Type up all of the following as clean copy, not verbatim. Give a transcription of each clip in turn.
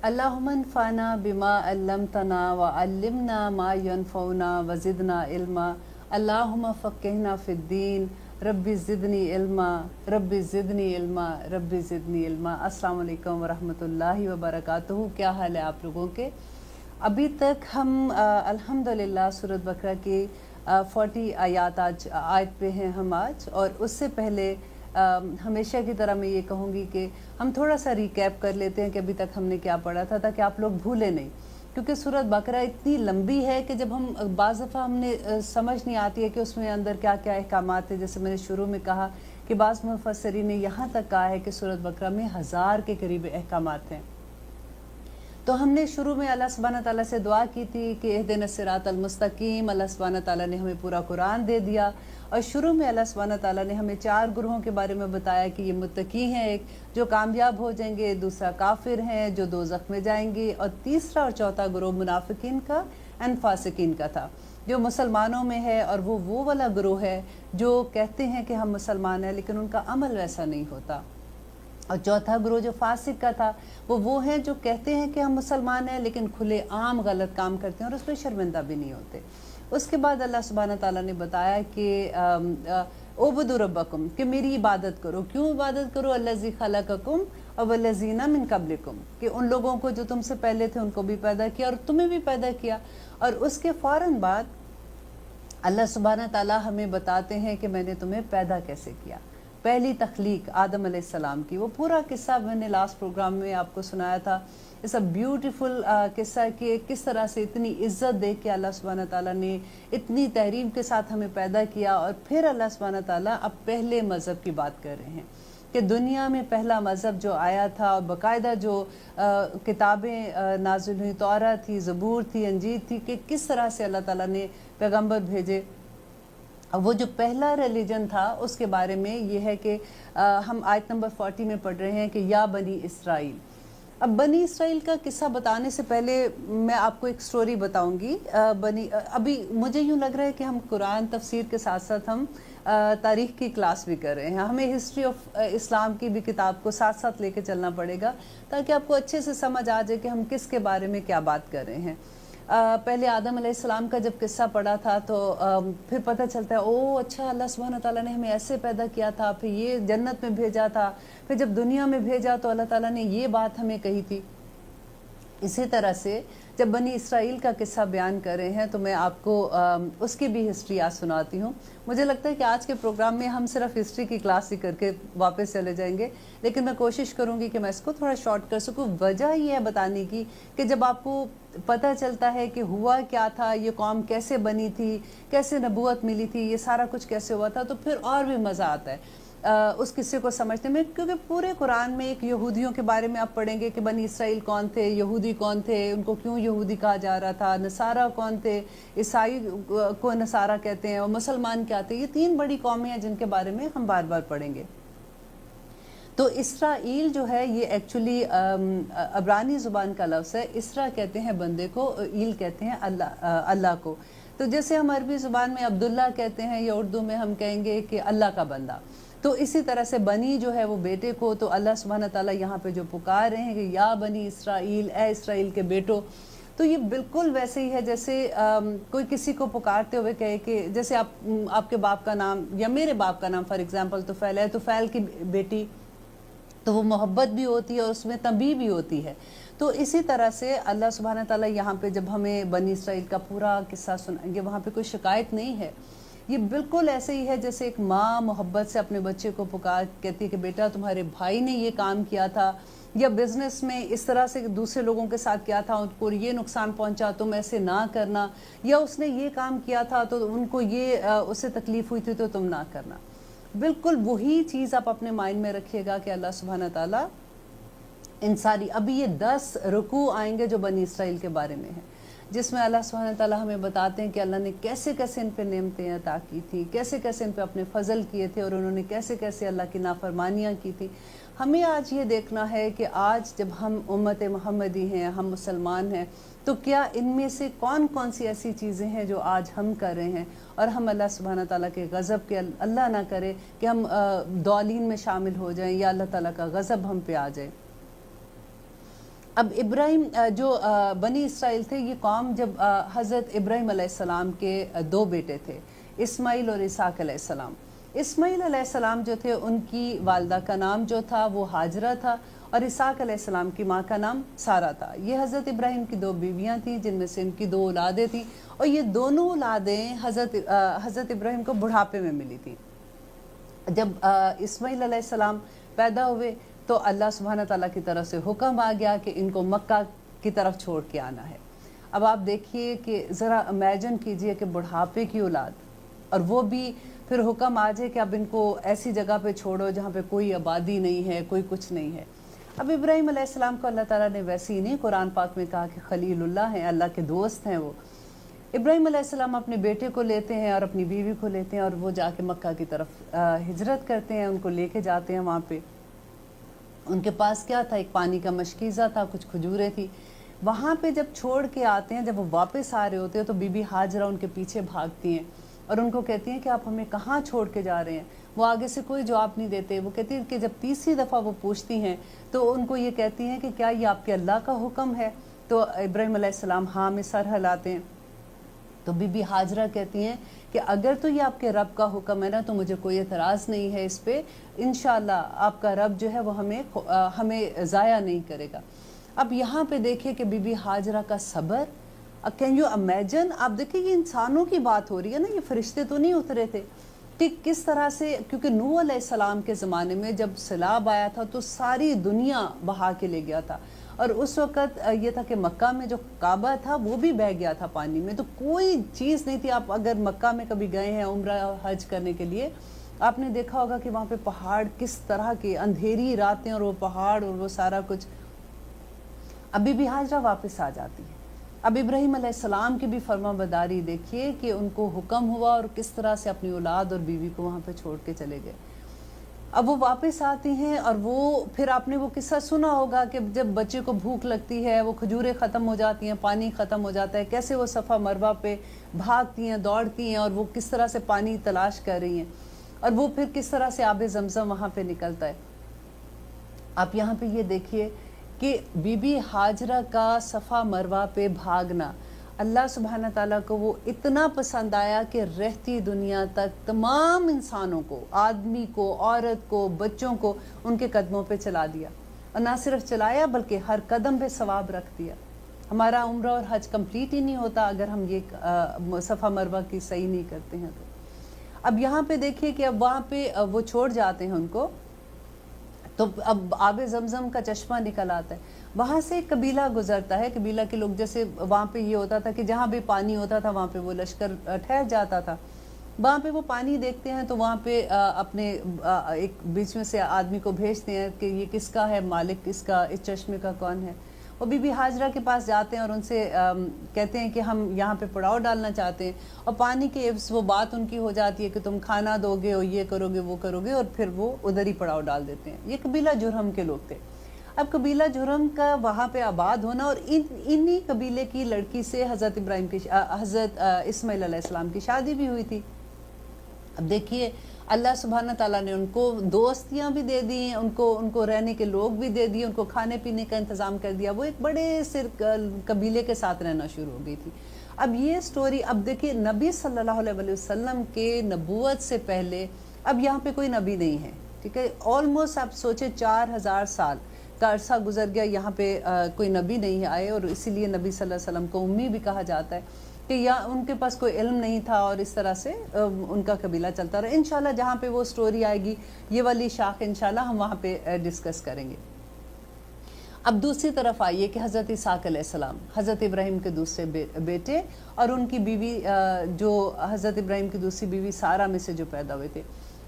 اللہم انفعنا بما علمتنا وعلمنا ما ينفعنا وزدنا علما اللہم فقہنا فی الدین ربی زدنی علما ربی زدنی علما ربی زدنی علما۔ السلام علیکم ورحمۃ اللہ وبرکاتہ۔ کیا حال ہے آپ لوگوں کے؟ ابھی تک ہم الحمدللہ سورۃ بقرہ کی 40 آیت پہ ہیں ہم آج، اور اس سے پہلے ہمیشہ کی طرح میں یہ کہوں گی کہ ہم تھوڑا سا ریکیپ کر لیتے ہیں کہ ابھی تک ہم نے کیا پڑھا تھا، تاکہ آپ لوگ بھولے نہیں، کیونکہ سورۃ بقرہ اتنی لمبی ہے کہ جب ہم بعض دفعہ ہم نے سمجھ نہیں آتی ہے کہ اس میں اندر کیا کیا احکامات ہیں۔ جیسے میں نے شروع میں کہا کہ بعض مفسرین نے یہاں تک کہا ہے کہ سورۃ بقرہ میں 1000 کے قریب احکامات ہیں۔ تو ہم نے شروع میں اللہ سبحانہ تعالیٰ سے دعا کی تھی کہ اہدنا الصراط المستقیم۔ اللہ سبحانہ تعالیٰ نے ہمیں پورا قرآن دے دیا، اور شروع میں اللہ سبحانہ تعالیٰ نے ہمیں 4 گروہوں کے بارے میں بتایا کہ یہ متقی ہیں، ایک جو کامیاب ہو جائیں گے، دوسرا کافر ہیں جو دوزخ میں جائیں گے، اور تیسرا اور چوتھا گروہ منافقین کا اور فاسقین کا تھا، جو مسلمانوں میں ہے، اور وہ والا گروہ ہے جو کہتے ہیں کہ ہم مسلمان ہیں لیکن ان کا عمل ویسا نہیں ہوتا۔ اور چوتھا گروہ جو فاسق کا تھا وہ ہیں جو کہتے ہیں کہ ہم مسلمان ہیں لیکن کھلے عام غلط کام کرتے ہیں اور اس پہ شرمندہ بھی نہیں ہوتے۔ اس کے بعد اللہ سبحانہ تعالیٰ نے بتایا کہ اعبدوا ربکم، کہ میری عبادت کرو۔ کیوں عبادت کرو؟ الذی خلقکم والذین من قبلکم، کہ ان لوگوں کو جو تم سے پہلے تھے ان کو بھی پیدا کیا اور تمہیں بھی پیدا کیا۔ اور اس کے فوراً بعد اللہ سبحانہ تعالیٰ ہمیں بتاتے ہیں کہ میں نے تمہیں پیدا کیسے کیا۔ پہلی تخلیق آدم علیہ السلام کی، وہ پورا قصہ میں نے لاسٹ پروگرام میں آپ کو سنایا تھا۔ اس بیوٹیفل قصہ کہ کس طرح سے اتنی عزت دے کے اللہ سبحانہ تعالیٰ نے اتنی تحریم کے ساتھ ہمیں پیدا کیا، اور پھر اللہ سبحانہ تعالیٰ اب پہلے مذہب کی بات کر رہے ہیں کہ دنیا میں پہلا مذہب جو آیا تھا، اور باقاعدہ جو کتابیں نازل ہوئی، توراۃ تھی، زبور تھی، انجیل تھی، کہ کس طرح سے اللہ تعالیٰ نے پیغمبر بھیجے۔ وہ جو پہلا ریلیجن تھا اس کے بارے میں یہ ہے کہ ہم آیت نمبر 40 میں پڑھ رہے ہیں کہ یا بنی اسرائیل۔ اب بنی اسرائیل کا قصہ بتانے سے پہلے میں آپ کو ایک سٹوری بتاؤں گی۔ ابھی مجھے یوں لگ رہا ہے کہ ہم قرآن تفسیر کے ساتھ ساتھ ہم تاریخ کی کلاس بھی کر رہے ہیں۔ ہمیں ہسٹری آف اسلام کی بھی کتاب کو ساتھ ساتھ لے کے چلنا پڑے گا، تاکہ آپ کو اچھے سے سمجھ آ جائے کہ ہم کس کے بارے میں کیا بات کر رہے ہیں۔ پہلے آدم علیہ السلام کا جب قصہ پڑھا تھا تو پھر پتہ چلتا ہے اچھا اللہ سبحانہ تعالیٰ نے ہمیں ایسے پیدا کیا تھا، پھر یہ جنت میں بھیجا تھا، پھر جب دنیا میں بھیجا تو اللہ تعالیٰ نے یہ بات ہمیں کہی تھی۔ اسی طرح سے جب بنی اسرائیل کا قصہ بیان کر رہے ہیں تو میں آپ کو اس کی بھی ہسٹری آج سناتی ہوں۔ مجھے لگتا ہے کہ آج کے پروگرام میں ہم صرف ہسٹری کی کلاس ہی کر کے واپس چلے جائیں گے، لیکن میں کوشش کروں گی کہ میں اس کو تھوڑا شارٹ کر سکوں۔ وجہ یہ ہے بتانے کی کہ جب آپ کو پتہ چلتا ہے کہ ہوا کیا تھا، یہ قوم کیسے بنی تھی، کیسے نبوت ملی تھی، یہ سارا کچھ کیسے ہوا تھا، تو پھر اور بھی مزہ آتا ہے اس قصے کو سمجھنے میں، کیونکہ پورے قرآن میں ایک یہودیوں کے بارے میں آپ پڑھیں گے کہ بنی اسرائیل کون تھے، یہودی کون تھے، ان کو کیوں یہودی کہا جا رہا تھا، نصارہ کون تھے، عیسائی کو نصارہ کہتے ہیں، اور مسلمان کیا تھے۔ یہ 3 بڑی قومیں ہیں جن کے بارے میں ہم بار بار پڑھیں گے۔ تو اسرائیل جو ہے یہ ایکچولی عبرانی زبان کا لفظ ہے۔ اسرا کہتے ہیں بندے کو، ایل کہتے ہیں اللہ کو۔ تو جیسے ہم عربی زبان میں عبداللہ کہتے ہیں، یا اردو میں ہم کہیں گے کہ اللہ کا بندہ، تو اسی طرح سے بنی جو ہے وہ بیٹے کو، تو اللہ سبحانہ تعالیٰ یہاں پہ جو پکار رہے ہیں کہ یا بنی اسرائیل، اے اسرائیل کے بیٹو، تو یہ بالکل ویسے ہی ہے جیسے کوئی کسی کو پکارتے ہوئے کہے کہ جیسے آپ کے باپ کا نام یا میرے باپ کا نام فار ایگزامپل طفیل ہے، طفیل کی بیٹی، تو وہ محبت بھی ہوتی ہے اور اس میں تنبیہ بھی ہوتی ہے۔ تو اسی طرح سے اللہ سبحانہ تعالیٰ یہاں پہ جب ہمیں بنی اسرائیل کا پورا قصہ سنائیں گے، وہاں پہ کوئی شکایت نہیں ہے، یہ بالکل ایسے ہی ہے جیسے ایک ماں محبت سے اپنے بچے کو پکار کہتی ہے کہ بیٹا تمہارے بھائی نے یہ کام کیا تھا، یا بزنس میں اس طرح سے دوسرے لوگوں کے ساتھ کیا تھا، ان کو یہ نقصان پہنچا، تم ایسے نہ کرنا، یا اس نے یہ کام کیا تھا تو ان کو یہ اس سے تکلیف ہوئی تھی تو تم نہ کرنا۔ بالکل وہی چیز آپ اپنے مائنڈ میں رکھیے گا کہ اللہ سبحانہ تعالیٰ ان ساری، ابھی یہ 10 رکوع آئیں گے جو بنی اسرائیل کے بارے میں ہیں، جس میں اللہ سبحانہ تعالیٰ ہمیں بتاتے ہیں کہ اللہ نے کیسے کیسے ان پہ نعمتیں عطا کی تھی، کیسے کیسے ان پہ اپنے فضل کیے تھے، اور انہوں نے کیسے کیسے اللہ کی نافرمانیاں کی تھی۔ ہمیں آج یہ دیکھنا ہے کہ آج جب ہم امت محمدی ہیں، ہم مسلمان ہیں، تو کیا ان میں سے کون کون سی ایسی چیزیں ہیں جو آج ہم کر رہے ہیں، اور ہم اللہ سبحانہ تعالیٰ کے غضب کے، اللہ نہ کرے کہ ہم ضالین میں شامل ہو جائیں یا اللہ تعالیٰ کا غضب ہم پہ آ جائے۔ اب ابراہیم جو بنی اسرائیل تھے، یہ قوم جب حضرت ابراہیم علیہ السلام کے دو بیٹے تھے، اسماعیل اور اسحاق علیہ السلام۔ اسماعیل علیہ السلام جو تھے ان کی والدہ کا نام جو تھا وہ حاجرہ تھا، اور اسحاق علیہ السلام کی ماں کا نام سارہ تھا۔ یہ حضرت ابراہیم کی دو بیویاں تھیں جن میں سے ان کی دو اولادیں تھیں، اور یہ دونوں اولادیں حضرت ابراہیم کو بڑھاپے میں ملی تھیں۔ جب اسماعیل علیہ السلام پیدا ہوئے تو اللہ سبحانہ تعالیٰ کی طرف سے حکم آ گیا کہ ان کو مکہ کی طرف چھوڑ کے آنا ہے۔ اب آپ دیکھیے کہ ذرا امیجن کیجئے کہ بڑھاپے کی اولاد، اور وہ بھی پھر حکم آ جائے کہ اب ان کو ایسی جگہ پہ چھوڑو جہاں پہ کوئی آبادی نہیں ہے، کوئی کچھ نہیں ہے۔ اب ابراہیم علیہ السلام کو اللہ تعالیٰ نے ویسے ہی نہیں قرآن پاک میں کہا کہ خلیل اللہ ہیں، اللہ کے دوست ہیں وہ۔ ابراہیم علیہ السلام اپنے بیٹے کو لیتے ہیں اور اپنی بیوی کو لیتے ہیں، اور وہ جا کے مکہ کی طرف ہجرت کرتے ہیں، ان کو لے کے جاتے ہیں وہاں پہ۔ ان کے پاس کیا تھا؟ ایک پانی کا مشکیزہ تھا، کچھ کھجوریں تھی۔ وہاں پہ جب چھوڑ کے آتے ہیں، جب وہ واپس آ رہے ہوتے ہیں تو بی بی ہاجرہ ان کے پیچھے بھاگتی ہیں اور ان کو کہتی ہیں کہ آپ ہمیں کہاں چھوڑ کے جا رہے ہیں؟ وہ آگے سے کوئی جواب نہیں دیتے۔ وہ کہتی ہیں کہ جب تیسری دفعہ وہ پوچھتی ہیں تو ان کو یہ کہتی ہیں کہ کیا یہ آپ کے اللہ کا حکم ہے؟ تو ابراہیم علیہ السلام ہاں میں سر ہلاتے ہیں۔ تو بی بی ہاجرہ کہتی ہیں کہ اگر تو یہ آپ کے رب کا حکم ہے نا تو مجھے کوئی اعتراض نہیں ہے اس پہ، انشاءاللہ آپ کا رب جو ہے وہ ہمیں ضائع نہیں کرے گا۔ اب یہاں پہ دیکھیں کہ بی بی ہاجرہ کا صبر، کین یو امیجن؟ آپ دیکھیں یہ انسانوں کی بات ہو رہی ہے نا، یہ فرشتے تو نہیں اترے تھے کہ کس طرح سے، کیونکہ نوح علیہ السلام کے زمانے میں جب سیلاب آیا تھا تو ساری دنیا بہا کے لے گیا تھا، اور اس وقت یہ تھا کہ مکہ میں جو کعبہ تھا وہ بھی بہہ گیا تھا پانی میں، تو کوئی چیز نہیں تھی۔ آپ اگر مکہ میں کبھی گئے ہیں عمرہ حج کرنے کے لیے، آپ نے دیکھا ہوگا کہ وہاں پہ پہاڑ کس طرح کے، اندھیری راتیں اور وہ پہاڑ اور وہ سارا کچھ۔ اب بی بی ہاجرہ واپس آ جاتی ہے۔ اب ابراہیم علیہ السلام کی بھی فرما برداری دیکھیے کہ ان کو حکم ہوا اور کس طرح سے اپنی اولاد اور بیوی کو وہاں پہ چھوڑ کے چلے گئے۔ اب وہ واپس آتی ہیں، اور وہ پھر آپ نے وہ قصہ سنا ہوگا کہ جب بچے کو بھوک لگتی ہے، وہ کھجوریں ختم ہو جاتی ہیں، پانی ختم ہو جاتا ہے، کیسے وہ صفا مروہ پہ بھاگتی ہیں، دوڑتی ہیں، اور وہ کس طرح سے پانی تلاش کر رہی ہیں، اور وہ پھر کس طرح سے آب زمزم وہاں پہ نکلتا ہے۔ آپ یہاں پہ یہ دیکھیے کہ بی بی ہاجرہ کا صفا مروہ پہ بھاگنا اللہ سبحانہ تعالیٰ کو وہ اتنا پسند آیا کہ رہتی دنیا تک تمام انسانوں کو، آدمی کو، عورت کو، بچوں کو ان کے قدموں پہ چلا دیا، اور نہ صرف چلایا بلکہ ہر قدم پہ ثواب رکھ دیا۔ ہمارا عمرہ اور حج کمپلیٹ ہی نہیں ہوتا اگر ہم یہ صفا مروہ کی صحیح نہیں کرتے ہیں تو۔ اب یہاں پہ دیکھیے کہ اب وہاں پہ وہ چھوڑ جاتے ہیں ان کو، تو اب آب زمزم کا چشمہ نکل آتا ہے، وہاں سے ایک قبیلہ گزرتا ہے۔ قبیلہ کے لوگ، جیسے وہاں پہ یہ ہوتا تھا کہ جہاں بھی پانی ہوتا تھا وہاں پہ وہ لشکر ٹھہر جاتا تھا، وہاں پہ وہ پانی دیکھتے ہیں تو وہاں پہ اپنے ایک بیچ میں سے آدمی کو بھیجتے ہیں کہ یہ کس کا ہے، مالک کس کا، اس چشمے کا کون ہے۔ وہ بی بی ہاجرہ کے پاس جاتے ہیں اور ان سے کہتے ہیں کہ ہم یہاں پہ پڑاؤ ڈالنا چاہتے ہیں، اور پانی کے عوض وہ بات ان کی ہو جاتی ہے کہ تم کھانا دو گے اور یہ کرو گے وہ کرو گے، اور پھر وہ ادھر ہی پڑاؤ ڈال دیتے ہیں۔ یہ قبیلہ جرہم کے لوگ تھے۔ اب قبیلہ جرہم کا وہاں پہ آباد ہونا، اور انہی قبیلے کی لڑکی سے حضرت اسماعیل علیہ السلام کی شادی بھی ہوئی تھی۔ اب دیکھیے اللہ سبحانہ تعالیٰ نے ان کو دوستیاں بھی دے دی، ان کو رہنے کے لوگ بھی دے دیے، ان کو کھانے پینے کا انتظام کر دیا۔ وہ ایک بڑے سے قبیلے کے ساتھ رہنا شروع ہو گئی تھی۔ اب یہ سٹوری، اب دیکھیے نبی صلی اللہ علیہ وسلم کے نبوت سے پہلے اب یہاں پہ کوئی نبی نہیں ہے، ٹھیک ہے، آلموسٹ آپ سوچے 4000 سال کا عرصہ گزر گیا، یہاں پہ کوئی نبی نہیں آئے، اور اسی لیے نبی صلی اللہ علیہ وسلم کو امی بھی کہا جاتا ہے کہ یا ان کے پاس کوئی علم نہیں تھا، اور اس طرح سے ان کا قبیلہ چلتا رہا۔ انشاءاللہ جہاں پہ وہ سٹوری آئے گی، یہ والی شاخ انشاءاللہ ہم وہاں پہ ڈسکس کریں گے۔ اب دوسری طرف آئیے کہ حضرت اسحاق علیہ السلام، حضرت ابراہیم کے دوسرے بیٹے، اور ان کی بیوی جو حضرت ابراہیم کی دوسری بیوی سارہ میں سے جو پیدا ہوئے تھے۔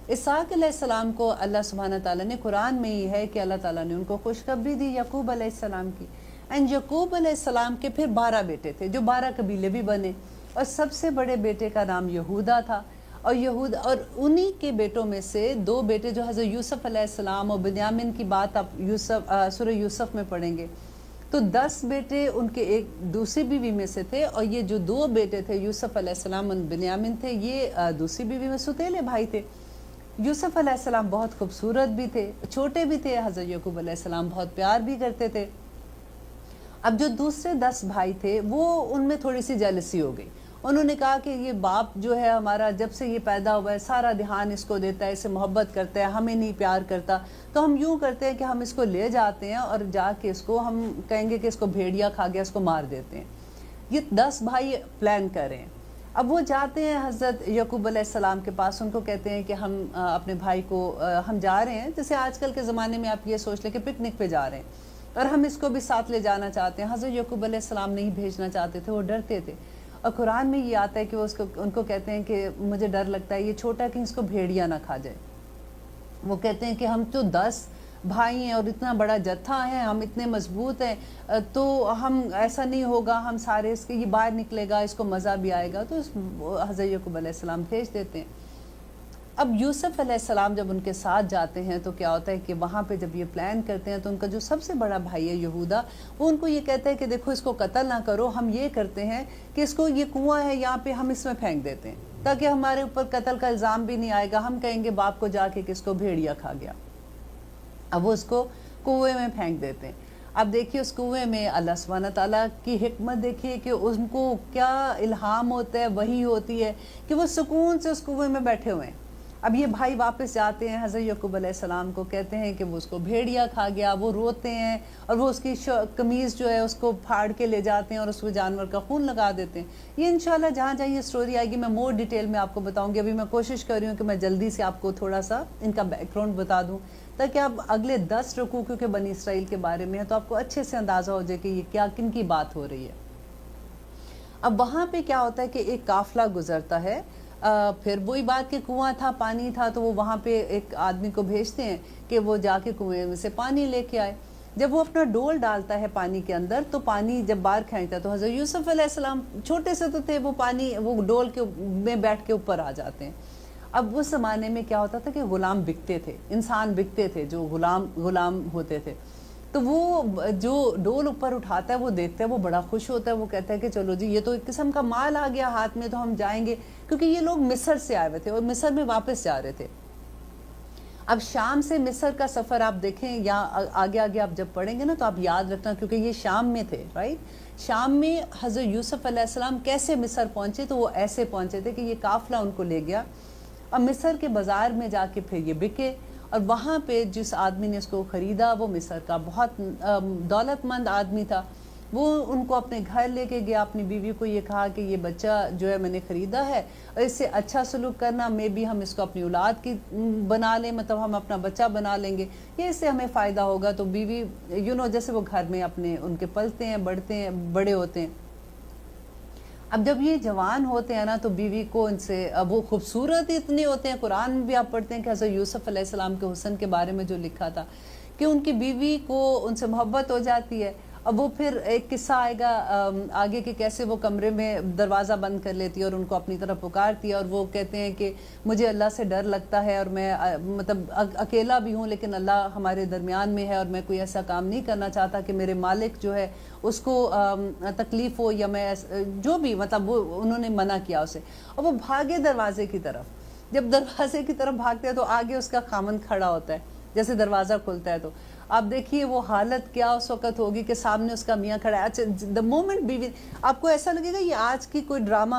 اسحاق علیہ السلام کو اللہ سبحانہ تعالیٰ نے، قرآن میں یہ ہے کہ اللہ تعالیٰ نے ان کو خوشخبری دی یعقوب علیہ السلام کی، اینڈ یعقوب علیہ السلام کے پھر 12 بیٹے تھے جو 12 قبیلے بھی بنے، اور سب سے بڑے بیٹے کا نام یہودا تھا، اور انہی کے بیٹوں میں سے 2 بیٹے جو حضرت یوسف علیہ السلام اور بنیامین کی بات آپ سورہ یوسف میں پڑھیں گے، تو 10 بیٹے ان کے ایک دوسری بیوی میں سے تھے، اور یہ جو 2 بیٹے تھے یوسف علیہ السلام اور بنیامین تھے، یہ دوسری بیوی میں ستیلے بھائی تھے۔ یوسف علیہ السلام بہت خوبصورت بھی تھے، چھوٹے بھی تھے، حضرت یعقوب علیہ السلام بہت پیار بھی کرتے تھے، اب جو دوسرے 10 بھائی تھے وہ ان میں تھوڑی سی جیلسی ہو گئی. انہوں نے کہا کہ یہ باپ جو ہے ہمارا جب سے یہ پیدا ہوا ہے سارا دھیان اس کو دیتا ہے, اسے محبت کرتا ہے, ہمیں نہیں پیار کرتا, تو ہم یوں کرتے ہیں کہ ہم اس کو لے جاتے ہیں اور جا کے اس کو ہم کہیں گے کہ اس کو بھیڑیا کھا گیا, اس کو مار دیتے ہیں. یہ 10 بھائی پلان کر رہے ہیں. اب وہ جاتے ہیں حضرت یعقوب علیہ السلام کے پاس, ان کو کہتے ہیں کہ ہم اپنے بھائی کو ہم جا رہے ہیں, جیسے آج کل کے زمانے میں آپ یہ سوچ لیں کہ پکنک پہ جا رہے ہیں اور ہم اس کو بھی ساتھ لے جانا چاہتے ہیں. حضرت یعقوب علیہ السلام نہیں بھیجنا چاہتے تھے, وہ ڈرتے تھے. اور قرآن میں یہ آتا ہے کہ وہ ان کو کہتے ہیں کہ مجھے ڈر لگتا ہے یہ چھوٹا کہ اس کو بھیڑیا نہ کھا جائے. وہ کہتے ہیں کہ ہم تو 10 بھائی ہیں اور اتنا بڑا جتھا ہے, ہم اتنے مضبوط ہیں, تو ہم ایسا نہیں ہوگا, ہم سارے اس کے یہ باہر نکلے گا, اس کو مزہ بھی آئے گا. تو حضرت یعقوب علیہ السلام بھیج دیتے ہیں. اب یوسف علیہ السلام جب ان کے ساتھ جاتے ہیں تو کیا ہوتا ہے کہ وہاں پہ جب یہ پلان کرتے ہیں تو ان کا جو سب سے بڑا بھائی ہے یہودا, وہ ان کو یہ کہتا ہے کہ دیکھو اس کو قتل نہ کرو, ہم یہ کرتے ہیں کہ اس کو یہ کنواں ہے یہاں پہ ہم اس میں پھینک دیتے ہیں تاکہ ہمارے اوپر قتل کا الزام بھی نہیں آئے گا, ہم کہیں گے باپ کو جا کے کہ اس کو بھیڑیا کھا گیا. اب وہ اس کو کنویں میں پھینک دیتے ہیں. اب دیکھیے اس کنویں میں اللہ سبحانہ تعالیٰ کی حکمت دیکھیے کہ ان کو کیا الہام ہوتا ہے, وحی ہوتی ہے کہ وہ سکون سے اس کنویں میں بیٹھے ہوئے ہیں. اب یہ بھائی واپس جاتے ہیں حضرت یعقوب علیہ السلام کو کہتے ہیں کہ وہ اس کو بھیڑیا کھا گیا. وہ روتے ہیں اور وہ اس کی قمیض جو ہے اس کو پھاڑ کے لے جاتے ہیں اور اس کو جانور کا خون لگا دیتے ہیں. یہ انشاءاللہ جہاں جہاں یہ سٹوری آئے گی میں مور ڈیٹیل میں آپ کو بتاؤں گی. ابھی میں کوشش کر رہی ہوں کہ میں جلدی سے آپ کو تھوڑا سا ان کا بیک گراؤنڈ بتا دوں تاکہ آپ اگلے 10 رکوع کیونکہ بنی اسرائیل کے بارے میں ہے تو آپ کو اچھے سے اندازہ ہو جائے کہ یہ کیا کن کی بات ہو رہی ہے. اب وہاں پہ کیا ہوتا ہے کہ ایک قافلہ گزرتا ہے, پھر وہی بات کہ کنواں تھا, پانی تھا, تو وہ وہاں پہ ایک آدمی کو بھیجتے ہیں کہ وہ جا کے کنویں میں سے پانی لے کے آئے. جب وہ اپنا ڈول ڈالتا ہے پانی کے اندر تو پانی جب باہر کھینچتا ہے تو حضرت یوسف علیہ السلام چھوٹے سے تو تھے, وہ پانی وہ ڈول کے میں بیٹھ کے اوپر آ جاتے ہیں. اب اس زمانے میں کیا ہوتا تھا کہ غلام بکتے تھے, انسان بکتے تھے جو غلام ہوتے تھے. تو وہ جو ڈول اوپر اٹھاتا ہے وہ دیکھتا ہے, وہ بڑا خوش ہوتا ہے, وہ کہتا ہے کہ چلو جی یہ تو ایک قسم کا مال آ گیا ہاتھ میں, تو ہم جائیں گے, کیونکہ یہ لوگ مصر سے آئے ہوئے تھے اور مصر میں واپس جا رہے تھے. اب شام سے مصر کا سفر آپ دیکھیں یا آگے آگے آپ جب پڑھیں گے نا تو آپ یاد رکھنا, کیونکہ یہ شام میں تھے, رائٹ. شام میں حضرت یوسف علیہ السلام کیسے مصر پہنچے, تو وہ ایسے پہنچے تھے کہ یہ قافلہ ان کو لے گیا اور مصر کے بازار میں جا کے پھر یہ بکے, اور وہاں پہ جس آدمی نے اس کو خریدا وہ مصر کا بہت دولت مند آدمی تھا. وہ ان کو اپنے گھر لے کے گیا, اپنی بیوی کو یہ کہا کہ یہ بچہ جو ہے میں نے خریدا ہے اور اس سے اچھا سلوک کرنا, میں بھی ہم اس کو اپنی اولاد کی بنا لیں, مطلب ہم اپنا بچہ بنا لیں گے, یہ اس سے ہمیں فائدہ ہوگا. تو بیوی جیسے وہ گھر میں اپنے ان کے پلتے ہیں, بڑھتے ہیں, بڑے ہوتے ہیں. اب جب یہ جوان ہوتے ہیں نا تو بیوی کو ان سے وہ خوبصورت اتنے ہوتے ہیں. قرآن میں بھی آپ پڑھتے ہیں کہ حضرت یوسف علیہ السلام کے حسن کے بارے میں جو لکھا تھا کہ ان کی بیوی کو ان سے محبت ہو جاتی ہے. اب وہ پھر ایک قصہ آئے گا آگے کہ کیسے وہ کمرے میں دروازہ بند کر لیتی ہے اور ان کو اپنی طرف پکارتی ہے, اور وہ کہتے ہیں کہ مجھے اللہ سے ڈر لگتا ہے اور میں مطلب اکیلا بھی ہوں لیکن اللہ ہمارے درمیان میں ہے اور میں کوئی ایسا کام نہیں کرنا چاہتا کہ میرے مالک جو ہے اس کو تکلیف ہو یا میں جو بھی, مطلب وہ انہوں نے منع کیا اسے. اور وہ بھاگے دروازے کی طرف. جب دروازے کی طرف بھاگتے ہیں تو آگے اس کا خامند کھڑا ہوتا ہے جیسے دروازہ کھلتا ہے. تو آپ دیکھیے وہ حالت کیا اس وقت ہوگی کہ سامنے اس کا میاں کھڑا ہے. اچھا دا مومنٹ بیوی, آپ کو ایسا لگے گا یہ آج کی کوئی ڈرامہ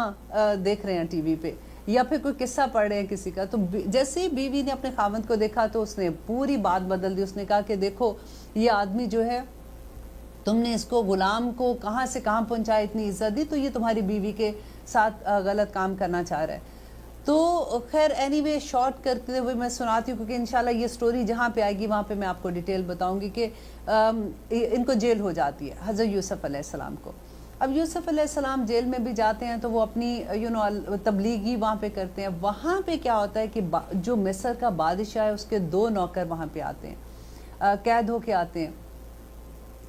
دیکھ رہے ہیں ٹی وی پہ یا پھر کوئی قصہ پڑھ رہے ہیں کسی کا. تو جیسے ہی بیوی نے اپنے خامند کو دیکھا تو اس نے پوری بات بدل دی. اس نے کہا کہ دیکھو یہ آدمی جو ہے تم نے اس کو غلام کو کہاں سے کہاں پہنچایا, اتنی عزت دی, تو یہ تمہاری بیوی کے ساتھ غلط کام کرنا چاہ رہا ہے. تو خیر اینی وے شارٹ کرتے ہوئے میں سناتی ہوں کیونکہ انشاءاللہ یہ سٹوری جہاں پہ آئے گی وہاں پہ میں آپ کو ڈیٹیل بتاؤں گی کہ ان کو جیل ہو جاتی ہے حضرت یوسف علیہ السلام کو. اب یوسف علیہ السلام جیل میں بھی جاتے ہیں تو وہ اپنی تبلیغی وہاں پہ کرتے ہیں. وہاں پہ کیا ہوتا ہے کہ جو مصر کا بادشاہ ہے اس کے 2 نوکر وہاں پہ آتے ہیں, قید ہو کے آتے ہیں.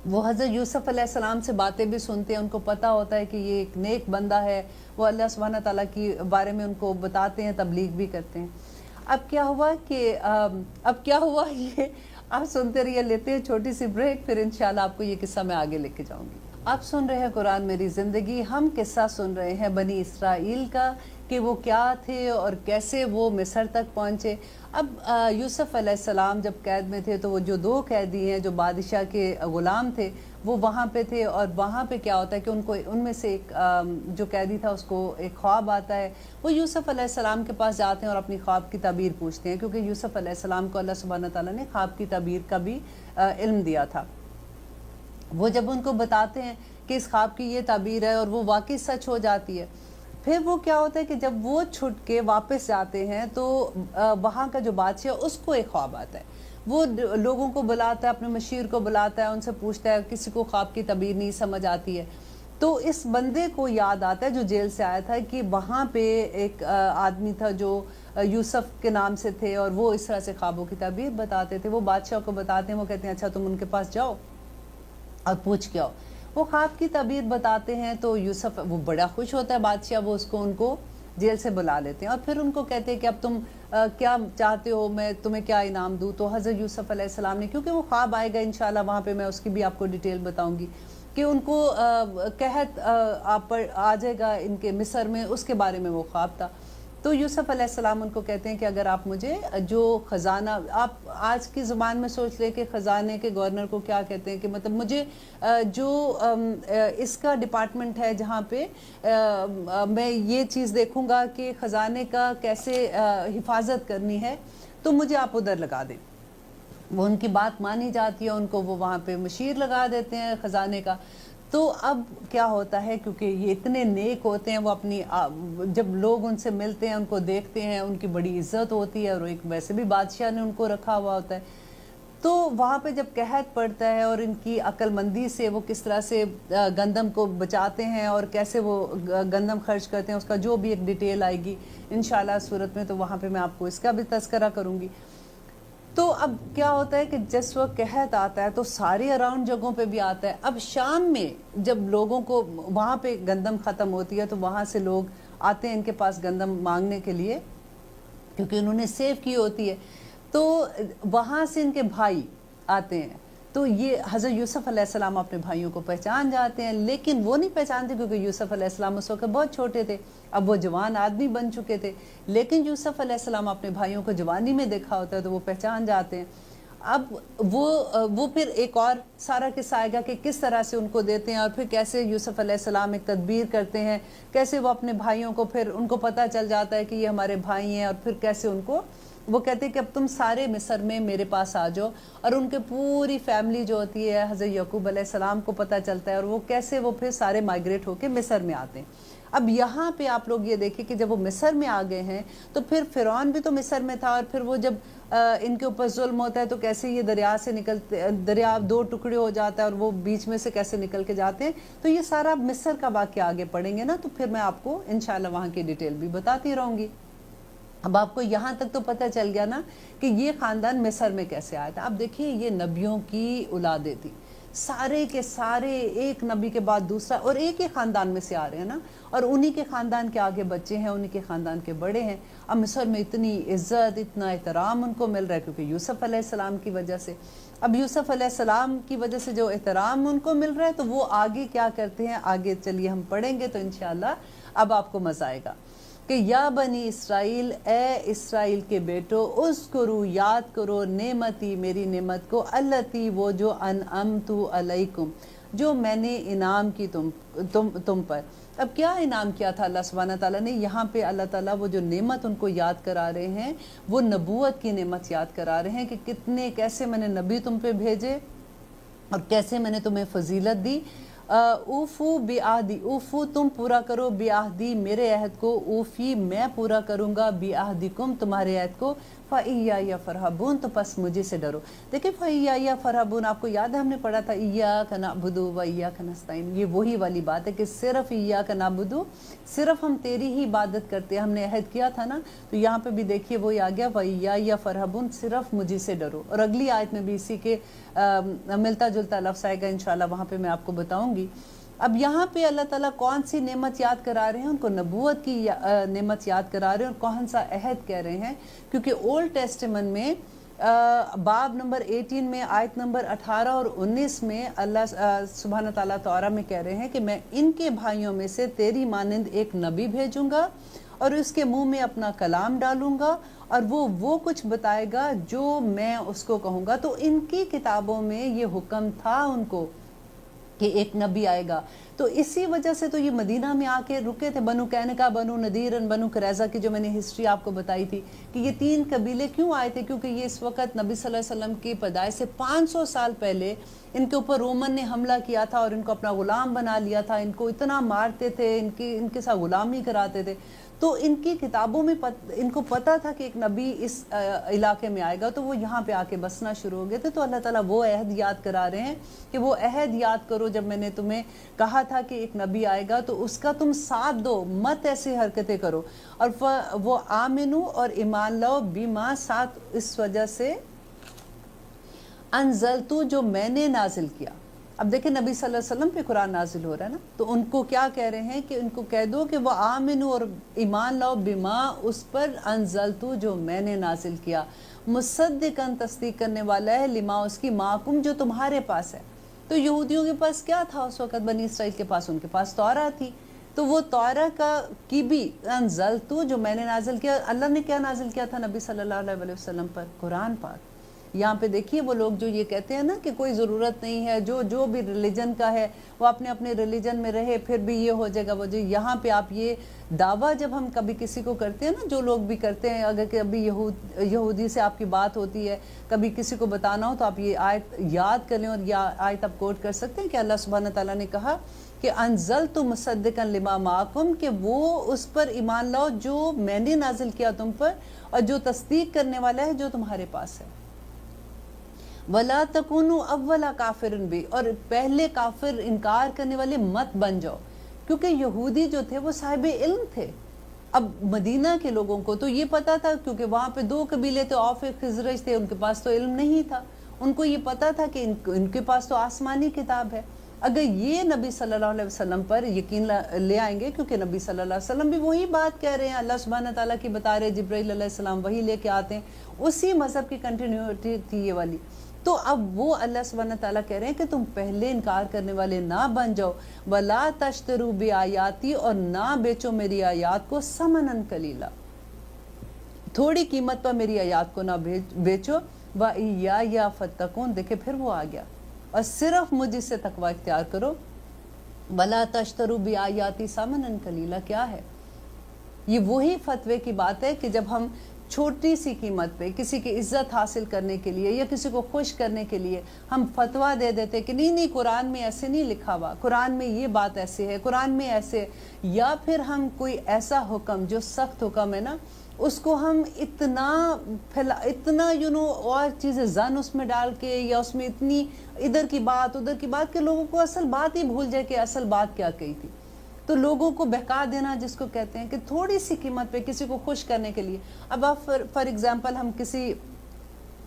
وہ حضرت یوسف علیہ السلام سے باتیں بھی سنتے ہیں, ان کو پتہ ہوتا ہے کہ یہ ایک نیک بندہ ہے, وہ اللہ سبحانہ تعالیٰ کی بارے میں ان کو بتاتے ہیں, تبلیغ بھی کرتے ہیں. اب کیا ہوا یہ آپ سنتے رہیے, لیتے ہیں چھوٹی سی بریک, پھر انشاءاللہ آپ کو یہ قصہ میں آگے لے کے جاؤں گی. آپ سن رہے ہیں قرآن میری زندگی. ہم قصہ سن رہے ہیں بنی اسرائیل کا کہ وہ کیا تھے اور کیسے وہ مصر تک پہنچے. اب یوسف علیہ السلام جب قید میں تھے تو وہ جو 2 قیدی ہیں جو بادشاہ کے غلام تھے وہ وہاں پہ تھے، اور وہاں پہ کیا ہوتا ہے کہ ان میں سے ایک جو قیدی تھا اس کو ایک خواب آتا ہے. وہ یوسف علیہ السلام کے پاس جاتے ہیں اور اپنی خواب کی تعبیر پوچھتے ہیں، کیونکہ یوسف علیہ السلام کو اللہ سبحانہ تعالیٰ نے خواب کی تعبیر کا بھی علم دیا تھا. وہ جب ان کو بتاتے ہیں کہ اس خواب کی یہ تعبیر ہے اور وہ واقعی سچ ہو جاتی ہے، پھر وہ کیا ہوتا ہے کہ جب وہ چھٹ کے واپس جاتے ہیں تو وہاں کا جو بادشاہ اس کو ایک خواب آتا ہے. وہ لوگوں کو بلاتا ہے، اپنے مشیر کو بلاتا ہے، ان سے پوچھتا ہے، کسی کو خواب کی تعبیر نہیں سمجھ آتی ہے. تو اس بندے کو یاد آتا ہے جو جیل سے آیا تھا کہ وہاں پہ ایک آدمی تھا جو یوسف کے نام سے تھے، اور وہ اس طرح سے خوابوں کی تعبیر بتاتے تھے. وہ بادشاہ کو بتاتے ہیں، وہ کہتے ہیں اچھا تم ان کے پاس جاؤ اور پوچھ کے آؤ. وہ خواب کی تعبیر بتاتے ہیں تو یوسف وہ بڑا خوش ہوتا ہے بادشاہ، وہ ان کو جیل سے بلا لیتے ہیں اور پھر ان کو کہتے ہیں کہ اب تم کیا چاہتے ہو، میں تمہیں کیا انعام دوں. تو حضرت یوسف علیہ السلام نے، کیونکہ وہ خواب آئے گا انشاءاللہ وہاں پہ میں اس کی بھی آپ کو ڈیٹیل بتاؤں گی، کہ ان کو قحط آپ پر آ جائے گا ان کے مصر میں، اس کے بارے میں وہ خواب تھا. تو یوسف علیہ السلام ان کو کہتے ہیں کہ اگر آپ مجھے جو خزانہ، آپ آج کی زبان میں سوچ لیں کہ خزانے کے گورنر کو کیا کہتے ہیں، کہ مطلب مجھے جو اس کا ڈپارٹمنٹ ہے جہاں پہ میں یہ چیز دیکھوں گا کہ خزانے کا کیسے حفاظت کرنی ہے، تو مجھے آپ ادھر لگا دیں. وہ ان کی بات مانی جاتی ہے، ان کو وہ وہاں پہ مشیر لگا دیتے ہیں خزانے کا. تو اب کیا ہوتا ہے، کیونکہ یہ اتنے نیک ہوتے ہیں، وہ اپنی جب لوگ ان سے ملتے ہیں، ان کو دیکھتے ہیں، ان کی بڑی عزت ہوتی ہے، اور ایک ویسے بھی بادشاہ نے ان کو رکھا ہوا ہوتا ہے. تو وہاں پہ جب قحط پڑتا ہے اور ان کی عقل مندی سے وہ کس طرح سے گندم کو بچاتے ہیں اور کیسے وہ گندم خرچ کرتے ہیں، اس کا جو بھی ایک ڈیٹیل آئے گی انشاءاللہ صورت میں، تو وہاں پہ میں آپ کو اس کا بھی تذکرہ کروں گی. تو اب کیا ہوتا ہے کہ جس وقت قحط آتا ہے تو ساری اراؤنڈ جگہوں پہ بھی آتا ہے. اب شام میں جب لوگوں کو وہاں پہ گندم ختم ہوتی ہے تو وہاں سے لوگ آتے ہیں ان کے پاس گندم مانگنے کے لیے، کیونکہ انہوں نے سیو کی ہوتی ہے. تو وہاں سے ان کے بھائی آتے ہیں. تو یہ حضرت یوسف علیہ السلام اپنے بھائیوں کو پہچان جاتے ہیں، لیکن وہ نہیں پہچانتے کیونکہ یوسف علیہ السلام اس وقت بہت چھوٹے تھے. اب وہ جوان آدمی بن چکے تھے، لیکن یوسف علیہ السلام اپنے بھائیوں کو جوانی میں دیکھا ہوتا ہے تو وہ پہچان جاتے ہیں. اب وہ پھر ایک اور سارا قصہ آئے گا کہ کس طرح سے ان کو دیتے ہیں، اور پھر کیسے یوسف علیہ السلام ایک تدبیر کرتے ہیں، کیسے وہ اپنے بھائیوں کو، پھر ان کو پتہ چل جاتا ہے کہ یہ ہمارے بھائی ہیں، اور پھر کیسے ان کو وہ کہتے ہیں کہ اب تم سارے مصر میں میرے پاس آ جاؤ. اور ان کے پوری فیملی جو ہوتی ہے حضرت یعقوب علیہ السلام کو پتہ چلتا ہے، اور وہ کیسے وہ پھر سارے مائگریٹ ہو کے مصر میں آتے ہیں. اب یہاں پہ آپ لوگ یہ دیکھیں کہ جب وہ مصر میں آ گئے ہیں تو پھر فرعون بھی تو مصر میں تھا، اور پھر وہ جب ان کے اوپر ظلم ہوتا ہے تو کیسے یہ دریا سے نکلتے، دریا دو ٹکڑے ہو جاتا ہے اور وہ بیچ میں سے کیسے نکل کے جاتے ہیں. تو یہ سارا مصر کا واقعہ آگے پڑھیں گے نا تو پھر میں آپ کو انشاءاللہ وہاں کی ڈیٹیل بھی بتاتی رہوں گی. اب آپ کو یہاں تک تو پتہ چل گیا نا کہ یہ خاندان مصر میں کیسے آیا تھا. اب دیکھیے یہ نبیوں کی اولادیں تھی، سارے کے سارے ایک نبی کے بعد دوسرا، اور ایک ہی خاندان میں سے آ رہے ہیں نا، اور انہی کے خاندان کے آگے بچے ہیں، انہی کے خاندان کے بڑے ہیں. اب مصر میں اتنی عزت، اتنا احترام ان کو مل رہا ہے کیونکہ یوسف علیہ السلام کی وجہ سے. اب یوسف علیہ السلام کی وجہ سے جو احترام ان کو مل رہا ہے تو وہ آگے کیا کرتے ہیں، آگے چلیے ہم پڑھیں گے تو انشاءاللہ اب آپ کو مزہ آئے گا کہ یا بنی اسرائیل، اے اسرائیل کے بیٹو، اذکروا یاد کرو نعمتی میری نعمت کو، التی وہ جو انعمت علیکم جو میں نے انعام کی تم پر. اب کیا انعام کیا تھا اللہ سبحانہ تعالیٰ نے؟ یہاں پہ اللہ تعالیٰ وہ جو نعمت ان کو یاد کرا رہے ہیں، وہ نبوت کی نعمت یاد کرا رہے ہیں کہ کیسے میں نے نبی تم پہ بھیجے اور کیسے میں نے تمہیں فضیلت دی. اوفو بیعہدی، اوفو تم پورا کرو، بیعہدی میرے عہد کو، اوفی میں پورا کروں گا، بیعہدکم تمہارے عہد کو، فَإِيَّايَ فَارْهَبُونَ تو پس مجھے سے ڈرو. دیکھیں فَإِيَّايَ فَارْهَبُونَ آپ کو یاد ہے ہم نے پڑھا تھا إِيَّاكَ نَعْبُدُ وَإِيَّاكَ نَسْتَعِينُ. یہ وہی والی بات ہے کہ صرف إِيَّاكَ نَعْبُدُ، صرف ہم تیری ہی عبادت کرتے ہیں. ہم نے عہد کیا تھا نا، تو یہاں پہ بھی دیکھیے وہی آ گیا وَإِيَّايَ فَارْهَبُونَ صرف مجھے سے ڈرو. اور اگلی آیت میں بھی اسی کے ملتا جلتا لفظ آئے گا انشاءاللہ، وہاں پہ میں آپ کو بتاؤں گی. اب یہاں پہ اللہ تعالیٰ کون سی نعمت یاد کرا رہے ہیں؟ ان کو نبوت کی نعمت یاد کرا رہے ہیں، اور کون سا عہد کہہ رہے ہیں؟ کیونکہ اولڈ ٹیسٹمنٹ میں باب نمبر 18 میں آیت نمبر 18 اور 19 میں اللہ سبحانہ تعالیٰ توراہ میں کہہ رہے ہیں کہ میں ان کے بھائیوں میں سے تیری مانند ایک نبی بھیجوں گا اور اس کے منہ میں اپنا کلام ڈالوں گا، اور وہ کچھ بتائے گا جو میں اس کو کہوں گا. تو ان کی کتابوں میں یہ حکم تھا ان کو کہ ایک نبی آئے گا. تو اسی وجہ سے تو یہ مدینہ میں آ کے رکے تھے. بنو قینقاع، بنو نذیر، بنو قریظہ کی جو میں نے ہسٹری آپ کو بتائی تھی کہ یہ 3 قبیلے کیوں آئے تھے، کیونکہ یہ اس وقت نبی صلی اللہ علیہ وسلم کی پیدائش سے 500 سال پہلے ان کے اوپر رومن نے حملہ کیا تھا اور ان کو اپنا غلام بنا لیا تھا. ان کو اتنا مارتے تھے، ان کے ساتھ غلامی کراتے تھے. تو ان کی کتابوں میں ان کو پتا تھا کہ ایک نبی اس علاقے میں آئے گا، تو وہ یہاں پہ آ کے بسنا شروع ہو گئے تھے. تو اللہ تعالیٰ وہ عہد یاد کرا رہے ہیں کہ وہ عہد یاد کرو جب میں نے تمہیں کہا تھا کہ ایک نبی آئے گا تو اس کا تم ساتھ دو، مت ایسی حرکتیں کرو. اور وہ آمنو اور ایمان لاؤ بیما ساتھ اس وجہ سے انزلتو جو میں نے نازل کیا. اب دیکھیں نبی صلی اللہ علیہ وسلم پہ قرآن نازل ہو رہا ہے نا، تو ان کو کیا کہہ رہے ہیں کہ ان کو کہہ دو کہ وہ آمنو اور ایمان لاؤ بما اس پر انزلتو جو میں نے نازل کیا، مصدقاً تصدیق کرنے والا ہے لما اس کی معکم جو تمہارے پاس ہے. تو یہودیوں کے پاس کیا تھا اس وقت، بنی اسرائیل کے پاس، ان کے پاس تورات تھی. تو وہ تورات کی بھی انزلتو جو میں نے نازل کیا. اللہ نے کیا نازل کیا تھا نبی صلی اللہ علیہ وسلم پر؟ قرآن پاک. یہاں پہ دیکھیے وہ لوگ جو یہ کہتے ہیں نا کہ کوئی ضرورت نہیں ہے، جو بھی ریلیجن کا ہے وہ اپنے ریلیجن میں رہے، پھر بھی یہ ہو جائے گا وہ جو. یہاں پہ آپ یہ دعویٰ جب ہم کبھی کسی کو کرتے ہیں نا، جو لوگ بھی کرتے ہیں، اگر کبھی یہودی سے آپ کی بات ہوتی ہے، کبھی کسی کو بتانا ہو تو آپ یہ آیت یاد کر لیں اور یہ آیت آپ کوٹ کر سکتے ہیں کہ اللہ سبحانہ تعالیٰ نے کہا کہ انزلت مصدقا لما معکم، کہ وہ اس پر ایمان لاؤ جو میں نے نازل کیا تم پر اور جو تصدیق کرنے والا ہے جو تمہارے پاس ہے. وَلَا تَكُونُوا أَوَّلَ كَافِرٍ بِهِ، اور پہلے کافر انکار کرنے والے مت بن جاؤ، کیونکہ یہودی جو تھے وہ صاحب علم تھے. اب مدینہ کے لوگوں کو تو یہ پتا تھا، کیونکہ وہاں پہ 2 قبیلے تھے، اوف خزرج تھے، ان کے پاس تو علم نہیں تھا. ان کو یہ پتا تھا کہ ان کے پاس تو آسمانی کتاب ہے. اگر یہ نبی صلی اللہ علیہ وسلم پر یقین لے آئیں گے، کیونکہ نبی صلی اللہ علیہ وسلم بھی وہی بات کہہ رہے ہیں، اللہ سبحانہ تعالیٰ کی بتا رہے، جبرائیل علیہ السلام وہی لے کے آتے ہیں، اسی مذہب کی کنٹینیوٹی تھی یہ والی. تو اب وہ اللہ سبحانہ تعالیٰ کہہ رہے ہیں کہ تم پہلے انکار کرنے والے نہ بن جاؤ. وَلَا تَشْتَرُوا بِآيَاتِي، اور نہ بیچو میری آیات کو ثمناً قلیلا، تھوڑی قیمت پر میری آیات کو نہ بیچو. وَإِيَّايَ فَاتَّقُونِ، دیکھیں پھر وہ آ گیا، اور صرف مجھ سے تقوی اختیار کرو. وَلَا تَشْتَرُوا بِآيَاتِي ثَمَنًا قَلِيلًا کیا ہے؟ یہ وہی فتوے کی بات ہے کہ جب ہم چھوٹی سی قیمت پہ کسی کی عزت حاصل کرنے کے لیے یا کسی کو خوش کرنے کے لیے ہم فتویٰ دے دیتے کہ نہیں قرآن میں ایسے نہیں لکھا ہوا، قرآن میں یہ بات ایسے ہے، قرآن میں ایسے، یا پھر ہم کوئی ایسا حکم جو سخت حکم ہے نا، اس کو ہم اتنا اور چیزیں زن اس میں ڈال کے، یا اس میں اتنی ادھر کی بات کہ لوگوں کو اصل بات ہی بھول جائے کہ اصل بات کیا کہی تھی. تو لوگوں کو بہکا دینا جس کو کہتے ہیں، کہ تھوڑی سی قیمت پہ کسی کو خوش کرنے کے لیے. اب آپ فار ایگزامپل ہم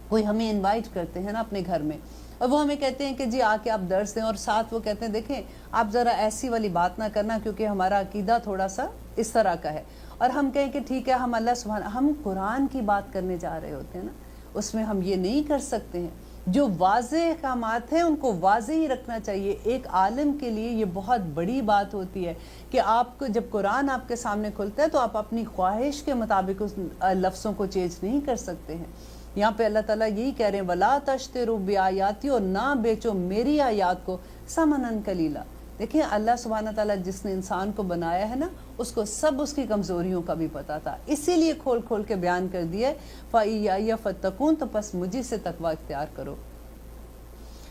کوئی ہمیں انوائٹ کرتے ہیں نا اپنے گھر میں، اور وہ ہمیں کہتے ہیں کہ جی آ کے آپ درس دیں، اور ساتھ وہ کہتے ہیں دیکھیں آپ ذرا ایسی والی بات نہ کرنا کیونکہ ہمارا عقیدہ تھوڑا سا اس طرح کا ہے. اور ہم کہیں کہ ٹھیک ہے، ہم قرآن کی بات کرنے جا رہے ہوتے ہیں نا، اس میں ہم یہ نہیں کر سکتے ہیں. جو واضح احکامات ہیں ان کو واضح ہی رکھنا چاہیے. ایک عالم کے لیے یہ بہت بڑی بات ہوتی ہے کہ آپ کو جب قرآن آپ کے سامنے کھلتا ہے تو آپ اپنی خواہش کے مطابق اس لفظوں کو چینج نہیں کر سکتے ہیں. یہاں پہ اللہ تعالیٰ یہی کہہ رہے ہیں وَلَا تَشْتَرُوا بِآيَاتِي، اور نہ بیچو میری آیات کو ثَمَنًا قَلِيلًا. دیکھیں اللہ سبحانہ تعالیٰ جس نے انسان کو بنایا ہے نا، اس کو سب اس کی کمزوریوں کا بھی پتا تھا، اسی لیے کھول کھول کے بیان کر دیا ہے فَإِيَّايَ فَاتَّقُونِ، تو پس مجھے سے تقوی اختیار کرو.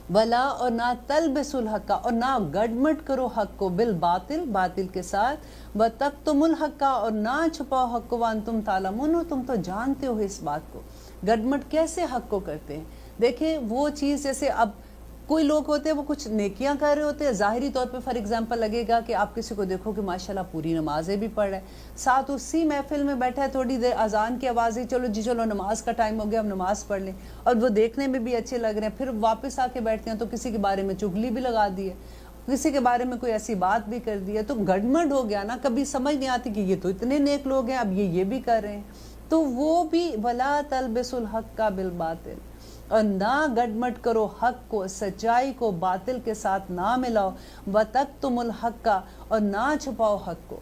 ولا، اور نہ تلبسوا الحق، اور نہ گڑمٹ کرو حق کو، بالباطل، باطل کے ساتھ، وتکتموا الحق، اور نہ چھپاؤ حق کو، وانتم تعلمون، تم تو جانتے ہو اس بات کو. گڑمٹ کیسے حق کو کرتے ہیں؟ دیکھیں وہ چیز جیسے اب کوئی لوگ ہوتے ہیں وہ کچھ نیکیاں کر رہے ہوتے ہیں، ظاہری طور پہ فار ایگزامپل لگے گا کہ آپ کسی کو دیکھو کہ ماشاءاللہ پوری نمازیں بھی پڑھ رہا ہے، ساتھ اسی محفل میں بیٹھا ہے، تھوڑی دیر اذان کی آواز ہے، چلو نماز کا ٹائم ہو گیا، ہم نماز پڑھ لیں، اور وہ دیکھنے میں بھی اچھے لگ رہے ہیں، پھر واپس آ کے بیٹھتے ہیں تو کسی کے بارے میں چغلی بھی لگا دی ہے، کسی کے بارے میں کوئی ایسی بات بھی کر دی ہے، تو گڑمڑ ہو گیا نا. کبھی سمجھ نہیں آتی کہ یہ تو اتنے نیک لوگ ہیں، اب یہ بھی کر رہے ہیں. تو وہ بھی وَلَا تَلْبِسُوا الْحَقَّ بِالْبَاطِلِ، اور نہ گڑمٹ کرو حق کو، سچائی کو باطل کے ساتھ نہ ملاؤ. وَتَكْتُمُوا الْحَقَّ، اور نہ چھپاؤ حق کو.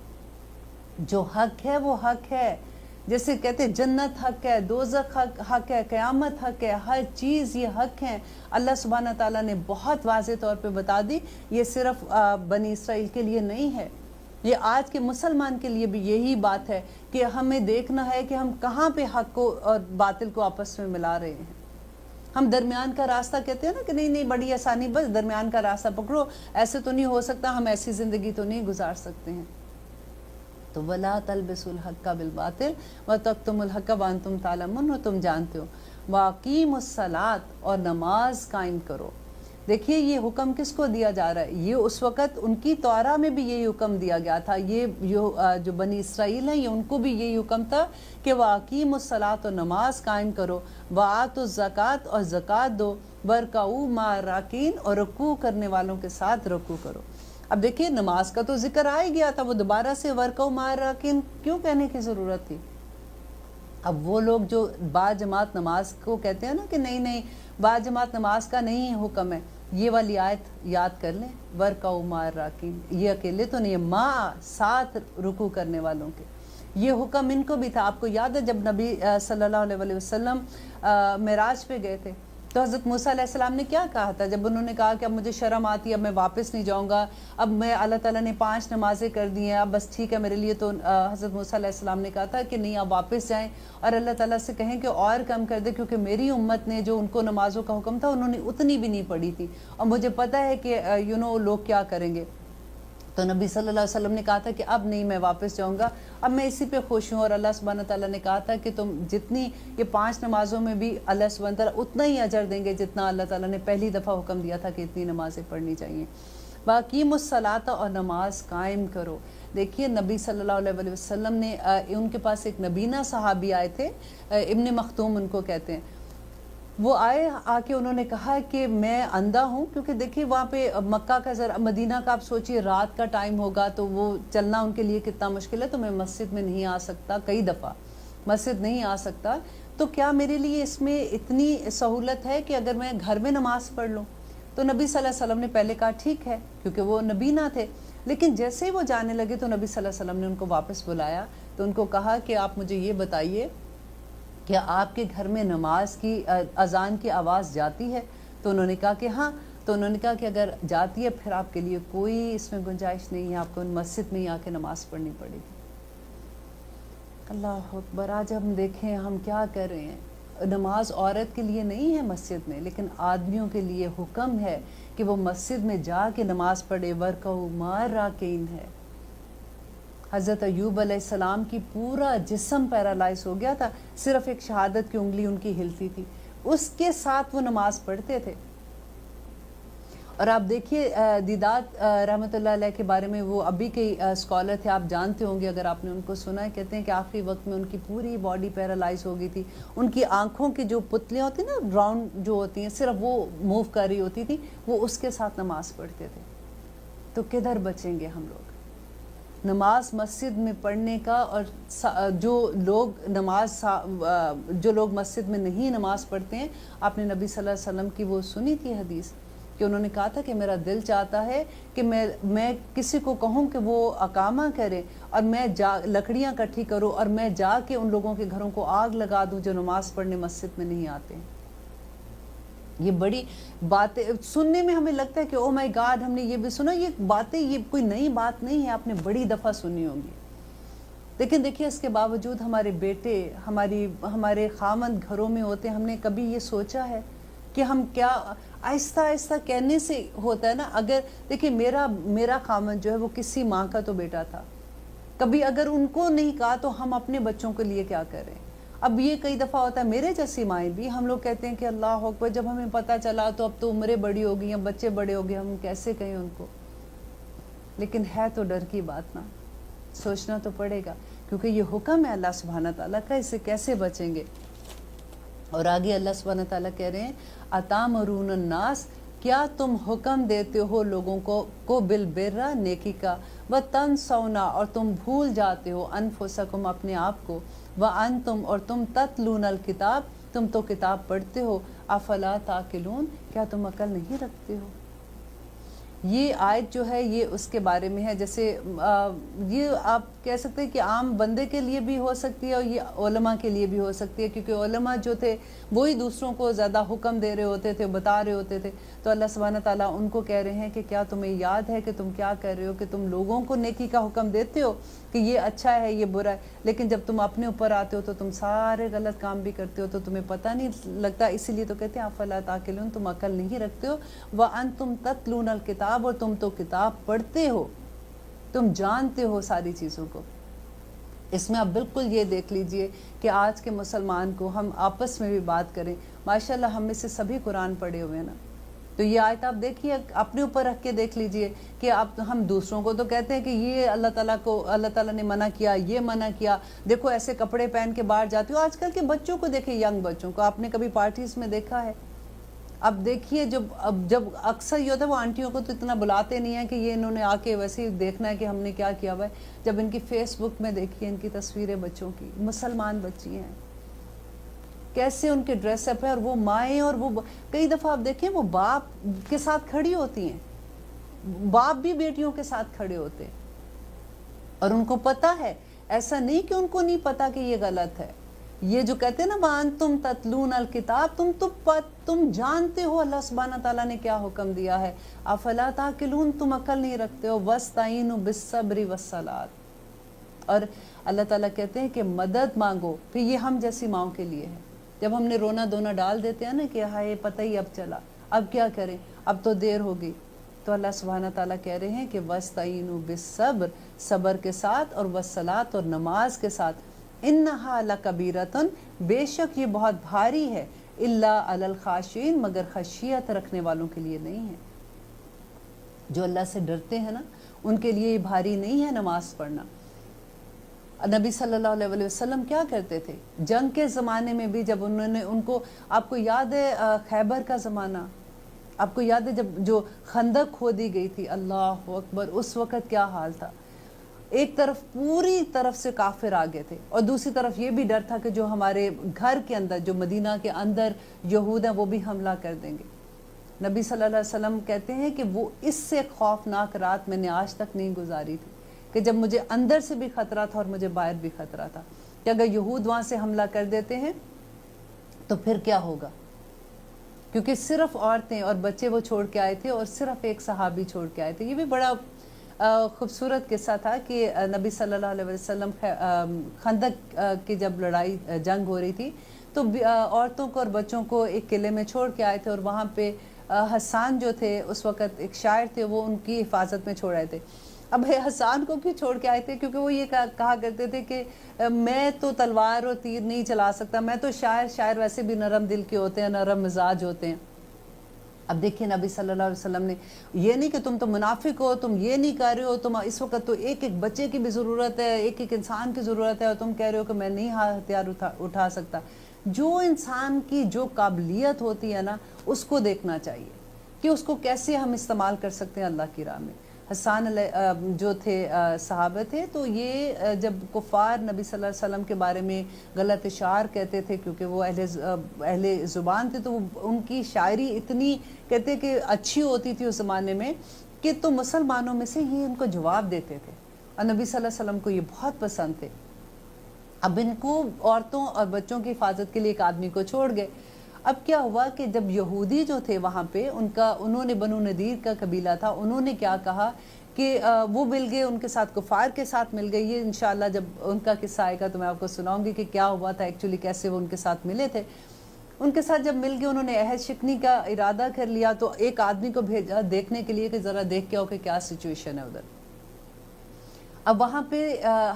جو حق ہے وہ حق ہے، جیسے کہتے ہیں جنت حق ہے، دوزخ حق ہے، قیامت حق ہے، ہر چیز یہ حق ہے، اللہ سبحانہ تعالیٰ نے بہت واضح طور پہ بتا دی۔ یہ صرف بنی اسرائیل کے لیے نہیں ہے، یہ آج کے مسلمان کے لیے بھی یہی بات ہے کہ ہمیں دیکھنا ہے کہ ہم کہاں پہ حق کو اور باطل کو آپس میں ملا رہے ہیں۔ ہم درمیان کا راستہ کہتے ہیں نا کہ نہیں بڑی آسانی، بس درمیان کا راستہ پکڑو، ایسے تو نہیں ہو سکتا، ہم ایسی زندگی تو نہیں گزار سکتے ہیں۔ تو وَلَا تَلْبِسُوا الْحَقَّ بِالْبَاطِلِ وَتَكْتُمُوا الْحَقَّ وَأَنْتُمْ تَعْلَمُونَ، تم جانتے ہو۔ وَأَقِیمُوا الصَّلَاةَ، اور نماز قائم کرو۔ دیکھیے یہ حکم کس کو دیا جا رہا ہے؟ یہ اس وقت ان کی توراہ میں بھی یہی حکم دیا گیا تھا، یہ جو بنی اسرائیل ہیں یہ ان کو بھی یہی حکم تھا کہ وَأَقِیمُوا الصَّلَاةَ، اور نماز قائم کرو، وَآتُوا الزَّکَاةَ، اور زکوٰۃ دو، وَارْکَعُوا مَعَ الرَّاکعِینَ، اور رکوع کرنے والوں کے ساتھ رکوع کرو۔ اب دیکھیے نماز کا تو ذکر آ ہی گیا تھا، وہ دوبارہ سے وَارْکَعُوا مَعَ الرَّاکعِینَ کیوں کہنے کی ضرورت تھی؟ اب وہ لوگ جو با جماعت نماز کو کہتے ہیں نا کہ نہیں با جماعت نماز کا نہیں حکم ہے، یہ والی آیت یاد کر لیں، وَارْکَعُوا مَعَ الرَّاکعِینَ، یہ اکیلے تو نہیں ہے، ماں ساتھ رکوع کرنے والوں کے، یہ حکم ان کو بھی تھا۔ آپ کو یاد ہے جب نبی صلی اللہ علیہ وسلم معراج پہ گئے تھے تو حضرت موسیٰ علیہ السلام نے کیا کہا تھا؟ جب انہوں نے کہا کہ اب مجھے شرم آتی ہے، اب میں واپس نہیں جاؤں گا، اب میں اللہ تعالیٰ نے 5 نمازیں کر دی ہیں، اب بس ٹھیک ہے میرے لیے، تو حضرت موسیٰ علیہ السلام نے کہا تھا کہ نہیں آپ واپس جائیں اور اللہ تعالیٰ سے کہیں کہ اور کم کر دے، کیونکہ میری امت نے جو ان کو نمازوں کا حکم تھا انہوں نے اتنی بھی نہیں پڑھی تھی، اور مجھے پتہ ہے کہ لوگ کیا کریں گے۔ تو نبی صلی اللہ علیہ وسلم نے کہا تھا کہ اب نہیں میں واپس جاؤں گا، اب میں اسی پہ خوش ہوں، اور اللہ سبحانہ تعالیٰ نے کہا تھا کہ تم جتنی یہ 5 نمازوں میں بھی اللہ سبحانہ تعالیٰ اتنا ہی اجر دیں گے جتنا اللہ تعالیٰ نے پہلی دفعہ حکم دیا تھا کہ اتنی نمازیں پڑھنی چاہیے۔ وَأَقِیمُوا الصَّلَاةَ، اور نماز قائم کرو۔ دیکھیے نبی صلی اللہ علیہ وسلم نے ان کے پاس ایک نبینہ صحابی آئے تھے، ابن مختوم ان کو کہتے ہیں، وہ آئے، آ کے انہوں نے کہا کہ میں اندھا ہوں، کیونکہ دیکھیے وہاں پہ مکہ کا مدینہ کا آپ سوچئے رات کا ٹائم ہوگا تو وہ چلنا ان کے لیے کتنا مشکل ہے، تو میں مسجد میں نہیں آ سکتا، کئی دفعہ مسجد نہیں آ سکتا، تو کیا میرے لیے اس میں اتنی سہولت ہے کہ اگر میں گھر میں نماز پڑھ لوں؟ تو نبی صلی اللہ علیہ وسلم نے پہلے کہا ٹھیک ہے، کیونکہ وہ نبینہ تھے، لیکن جیسے ہی وہ جانے لگے تو نبی صلی اللہ علیہ وسلم نے ان کو واپس بلایا، تو ان کو کہا کہ آپ مجھے یہ بتائیے کیا آپ کے گھر میں نماز کی اذان کی آواز جاتی ہے؟ تو انہوں نے کہا کہ ہاں، تو انہوں نے کہا کہ اگر جاتی ہے پھر آپ کے لیے کوئی اس میں گنجائش نہیں ہے، آپ کو مسجد میں ہی آ کے نماز پڑھنی پڑے گی۔ اللہ اکبر، آج ہم دیکھیں ہم کیا کر رہے ہیں، نماز عورت کے لیے نہیں ہے مسجد میں، لیکن آدمیوں کے لیے حکم ہے کہ وہ مسجد میں جا کے نماز پڑھے، وَارْکَعُوا مَعَ الرَّاکعِینَ ہے۔ حضرت ایوب علیہ السلام کی پورا جسم پیرالائز ہو گیا تھا، صرف ایک شہادت کی انگلی ان کی ہلتی تھی، اس کے ساتھ وہ نماز پڑھتے تھے۔ اور آپ دیکھیے دیدات رحمۃ اللہ علیہ کے بارے میں، وہ ابھی کے اسکالر تھے، آپ جانتے ہوں گے اگر آپ نے ان کو سنا ہے، کہتے ہیں کہ آخری وقت میں ان کی پوری باڈی پیرالائز ہو گئی تھی، ان کی آنکھوں کی جو پتلیاں ہوتی ہیں نا راؤنڈ جو ہوتی ہیں، صرف وہ موو کر رہی ہوتی تھی، وہ اس کے ساتھ نماز پڑھتے تھے۔ تو کدھر بچیں گے ہم لوگ؟ نماز مسجد میں پڑھنے کا، اور جو لوگ مسجد میں نہیں نماز پڑھتے ہیں، آپ نے نبی صلی اللہ علیہ وسلم کی وہ سنی تھی حدیث کہ انہوں نے کہا تھا کہ میرا دل چاہتا ہے کہ میں کسی کو کہوں کہ وہ اقامہ کرے، اور میں لکڑیاں اکٹھی کروں اور میں جا کے ان لوگوں کے گھروں کو آگ لگا دوں جو نماز پڑھنے مسجد میں نہیں آتے ہیں۔ یہ بڑی باتیں سننے میں ہمیں لگتا ہے کہ او مائی گاڈ ہم نے یہ بھی سنا، یہ باتیں یہ کوئی نئی بات نہیں ہے، آپ نے بڑی دفعہ سنی ہوگی، لیکن دیکھیے اس کے باوجود ہمارے بیٹے ہمارے خامند گھروں میں ہوتے ہیں، ہم نے کبھی یہ سوچا ہے کہ ہم کیا آہستہ آہستہ کہنے سے ہوتا ہے نا، اگر دیکھیے میرا خامند جو ہے وہ کسی ماں کا تو بیٹا تھا، کبھی اگر ان کو نہیں کہا تو ہم اپنے بچوں کے لیے کیا کریں؟ اب یہ کئی دفعہ ہوتا ہے، میرے جیسی مائیں بھی، ہم لوگ کہتے ہیں کہ اللہ اکبر، جب ہمیں پتہ چلا تو اب تو عمریں بڑی ہو گئی ہیں، بچے بڑے ہو گئے، ہم کیسے کہیں ان کو؟ لیکن ہے تو ڈر کی بات نا، سوچنا تو پڑے گا، کیونکہ یہ حکم ہے اللہ سبحانہ تعالیٰ کا، اسے کیسے بچیں گے؟ اور آگے اللہ سبحانہ تعالیٰ کہہ رہے ہیں اتامرون الناس، کیا تم حکم دیتے ہو لوگوں کو بالبر، نیکی کا، وتنسون، اور تم بھول جاتے ہو، انفسکم، اپنے آپ کو، وانتم، اور تم تتلون الکتاب، تم تو کتاب پڑھتے ہو، افلا تعقلون، کیا تم عقل نہیں رکھتے ہو؟ یہ آیت جو ہے یہ اس کے بارے میں ہے. جیسے یہ آپ کہہ سکتے ہیں کہ عام بندے کے لیے بھی ہو سکتی ہے اور یہ علماء کے لیے بھی ہو سکتی ہے, کیونکہ علماء جو تھے وہی دوسروں کو زیادہ حکم دے رہے ہوتے تھے, بتا رہے ہوتے تھے. تو اللہ سبحانہ تعالیٰ ان کو کہہ رہے ہیں کہ کیا تمہیں یاد ہے کہ تم کیا کر رہے ہو, کہ تم لوگوں کو نیکی کا حکم دیتے ہو کہ یہ اچھا ہے یہ برا ہے, لیکن جب تم اپنے اوپر آتے ہو تو تم سارے غلط کام بھی کرتے ہو, تو تمہیں پتہ نہیں لگتا. اسی لیے تو کہتے ہیں افلا تعقلون, تم عقل نہیں رکھتے ہو. وَأَنْتُمْ تَتْلُونَ الْكِتَابَ, اور تم تو کتاب پڑھتے ہو, تم جانتے ہو ساری چیزوں کو. اس میں آپ بالکل یہ دیکھ لیجئے کہ آج کے مسلمان کو ہم آپس میں بھی بات کریں. ماشاءاللہ ہم میں سے سبھی قرآن پڑھے ہوئے ہیں نا, تو یہ آیت آپ دیکھیے اپنے اوپر رکھ کے دیکھ لیجئے کہ ہم دوسروں کو تو کہتے ہیں کہ یہ اللہ تعالیٰ نے منع کیا, یہ منع کیا, دیکھو ایسے کپڑے پہن کے باہر جاتی ہو. آج کل کے بچوں کو دیکھیں, ینگ بچوں کو, آپ نے کبھی پارٹیز میں دیکھا ہے؟ اب دیکھیے جب اکثر یہ ہوتا ہے وہ آنٹیوں کو تو اتنا بلاتے نہیں ہیں کہ یہ انہوں نے آ کے ویسے ہی دیکھنا ہے کہ ہم نے کیا کیا ہوا ہے. جب ان کی فیس بک میں دیکھیے ان کی تصویریں بچوں کی, مسلمان بچی ہیں, کیسے ان کے ڈریس اپ ہے, اور وہ مائیں, اور وہ کئی دفعہ آپ دیکھیں وہ باپ کے ساتھ کھڑی ہوتی ہیں, باپ بھی بیٹیوں کے ساتھ کھڑے ہوتے ہیں, اور ان کو پتہ ہے. ایسا نہیں کہ ان کو نہیں پتہ کہ یہ غلط ہے. یہ جو کہتے ہیں نا وَأَنْتُمْ تَتْلُونَ الْكِتَابَ, تم جانتے ہو اللہ سبحانہ تعالیٰ نے کیا حکم دیا ہے. افلا تعقلون, تم عقل نہیں رکھتے ہو. وَاسْتَعِینُوا بِالصَّبْرِ وَالصَّلَاةِ, اور اللہ تعالیٰ کہتے ہیں کہ مدد مانگو. پھر یہ ہم جیسی ماؤں کے لیے ہے. جب ہم نے رونا دھونا ڈال دیتے ہیں نا کہ ہائے پتہ ہی اب چلا, اب کیا کریں, اب تو دیر ہوگی, تو اللہ سبحانہ تعالیٰ کہہ رہے ہیں کہ وَاسْتَعِینُوا بِالصَّبْرِ, صبر کے ساتھ, اور وَالصَّلَاةِ, اور نماز کے ساتھ. انہا لکبیرۃ, بے شک یہ بہت بھاری ہے, الا علی الخاشعین, مگر خشیت رکھنے والوں کے لیے نہیں ہے. جو اللہ سے ڈرتے ہیں نا ان کے لیے یہ بھاری نہیں ہے نماز پڑھنا. نبی صلی اللہ علیہ وسلم کیا کرتے تھے جنگ کے زمانے میں بھی, جب انہوں نے ان کو, آپ کو یاد ہے خیبر کا زمانہ, آپ کو یاد ہے جب جو خندق کھودی گئی تھی, اللہ اکبر, اس وقت کیا حال تھا. ایک طرف پوری طرف سے کافر آگے تھے, اور دوسری طرف یہ بھی ڈر تھا کہ جو ہمارے گھر کے اندر, جو مدینہ کے اندر یہود ہیں, وہ بھی حملہ کر دیں گے. نبی صلی اللہ علیہ وسلم کہتے ہیں کہ وہ اس سے خوفناک رات میں نے آج تک نہیں گزاری تھی, کہ جب مجھے اندر سے بھی خطرہ تھا اور مجھے باہر بھی خطرہ تھا کہ اگر یہود وہاں سے حملہ کر دیتے ہیں تو پھر کیا ہوگا. کیونکہ صرف عورتیں اور بچے وہ چھوڑ کے آئے تھے, اور صرف ایک صحابی چھوڑ کے آئے تھے. یہ بھی بڑا خوبصورت قصہ تھا کہ نبی صلی اللہ علیہ وسلم خندق کی جب لڑائی جنگ ہو رہی تھی تو عورتوں کو اور بچوں کو ایک قلعے میں چھوڑ کے آئے تھے, اور وہاں پہ حسان جو تھے اس وقت ایک شاعر تھے, وہ ان کی حفاظت میں چھوڑ آئے تھے. اب حسان کو کیوں چھوڑ کے آئے تھے؟ کیونکہ وہ یہ کہا کرتے تھے کہ میں تو تلوار اور تیر نہیں چلا سکتا, میں تو شاعر ویسے بھی نرم دل کے ہوتے ہیں, نرم مزاج ہوتے ہیں. اب دیکھیں نبی صلی اللہ علیہ وسلم نے یہ نہیں کہ تم تو منافق ہو, تم یہ نہیں کر رہے ہو, تم اس وقت تو ایک ایک بچے کی بھی ضرورت ہے, ایک ایک انسان کی ضرورت ہے, اور تم کہہ رہے ہو کہ میں نہیں ہتھیار اٹھا سکتا. جو انسان کی جو قابلیت ہوتی ہے نا اس کو دیکھنا چاہیے کہ اس کو کیسے ہم استعمال کر سکتے ہیں اللہ کی راہ میں. حسان جو تھے صحابہ تھے, تو یہ جب کفار نبی صلی اللہ علیہ وسلم کے بارے میں غلط اشعار کہتے تھے, کیونکہ وہ اہل زبان تھے, تو ان کی شاعری اتنی کہتے کہ اچھی ہوتی تھی اس زمانے میں کہ تو مسلمانوں میں سے یہ ان کو جواب دیتے تھے, اور نبی صلی اللہ علیہ وسلم کو یہ بہت پسند تھے. اب ان کو عورتوں اور بچوں کی حفاظت کے لیے ایک آدمی کو چھوڑ گئے. اب کیا ہوا کہ جب یہودی جو تھے وہاں پہ, انہوں نے بنو نذیر کا قبیلہ تھا, انہوں نے کیا کہا کہ وہ مل گئے, ان کے ساتھ کفار کے ساتھ مل گئے. یہ انشاءاللہ جب ان کا قصہ آئے گا تو میں آپ کو سناؤں گی کہ کیا ہوا تھا ایکچولی, کیسے وہ ان کے ساتھ ملے تھے. ان کے ساتھ جب مل گئے, انہوں نے عہد شکنی کا ارادہ کر لیا, تو ایک آدمی کو بھیجا دیکھنے کے لیے کہ ذرا دیکھ کے آؤ کہ کیا سچویشن ہے ادھر. اب وہاں پہ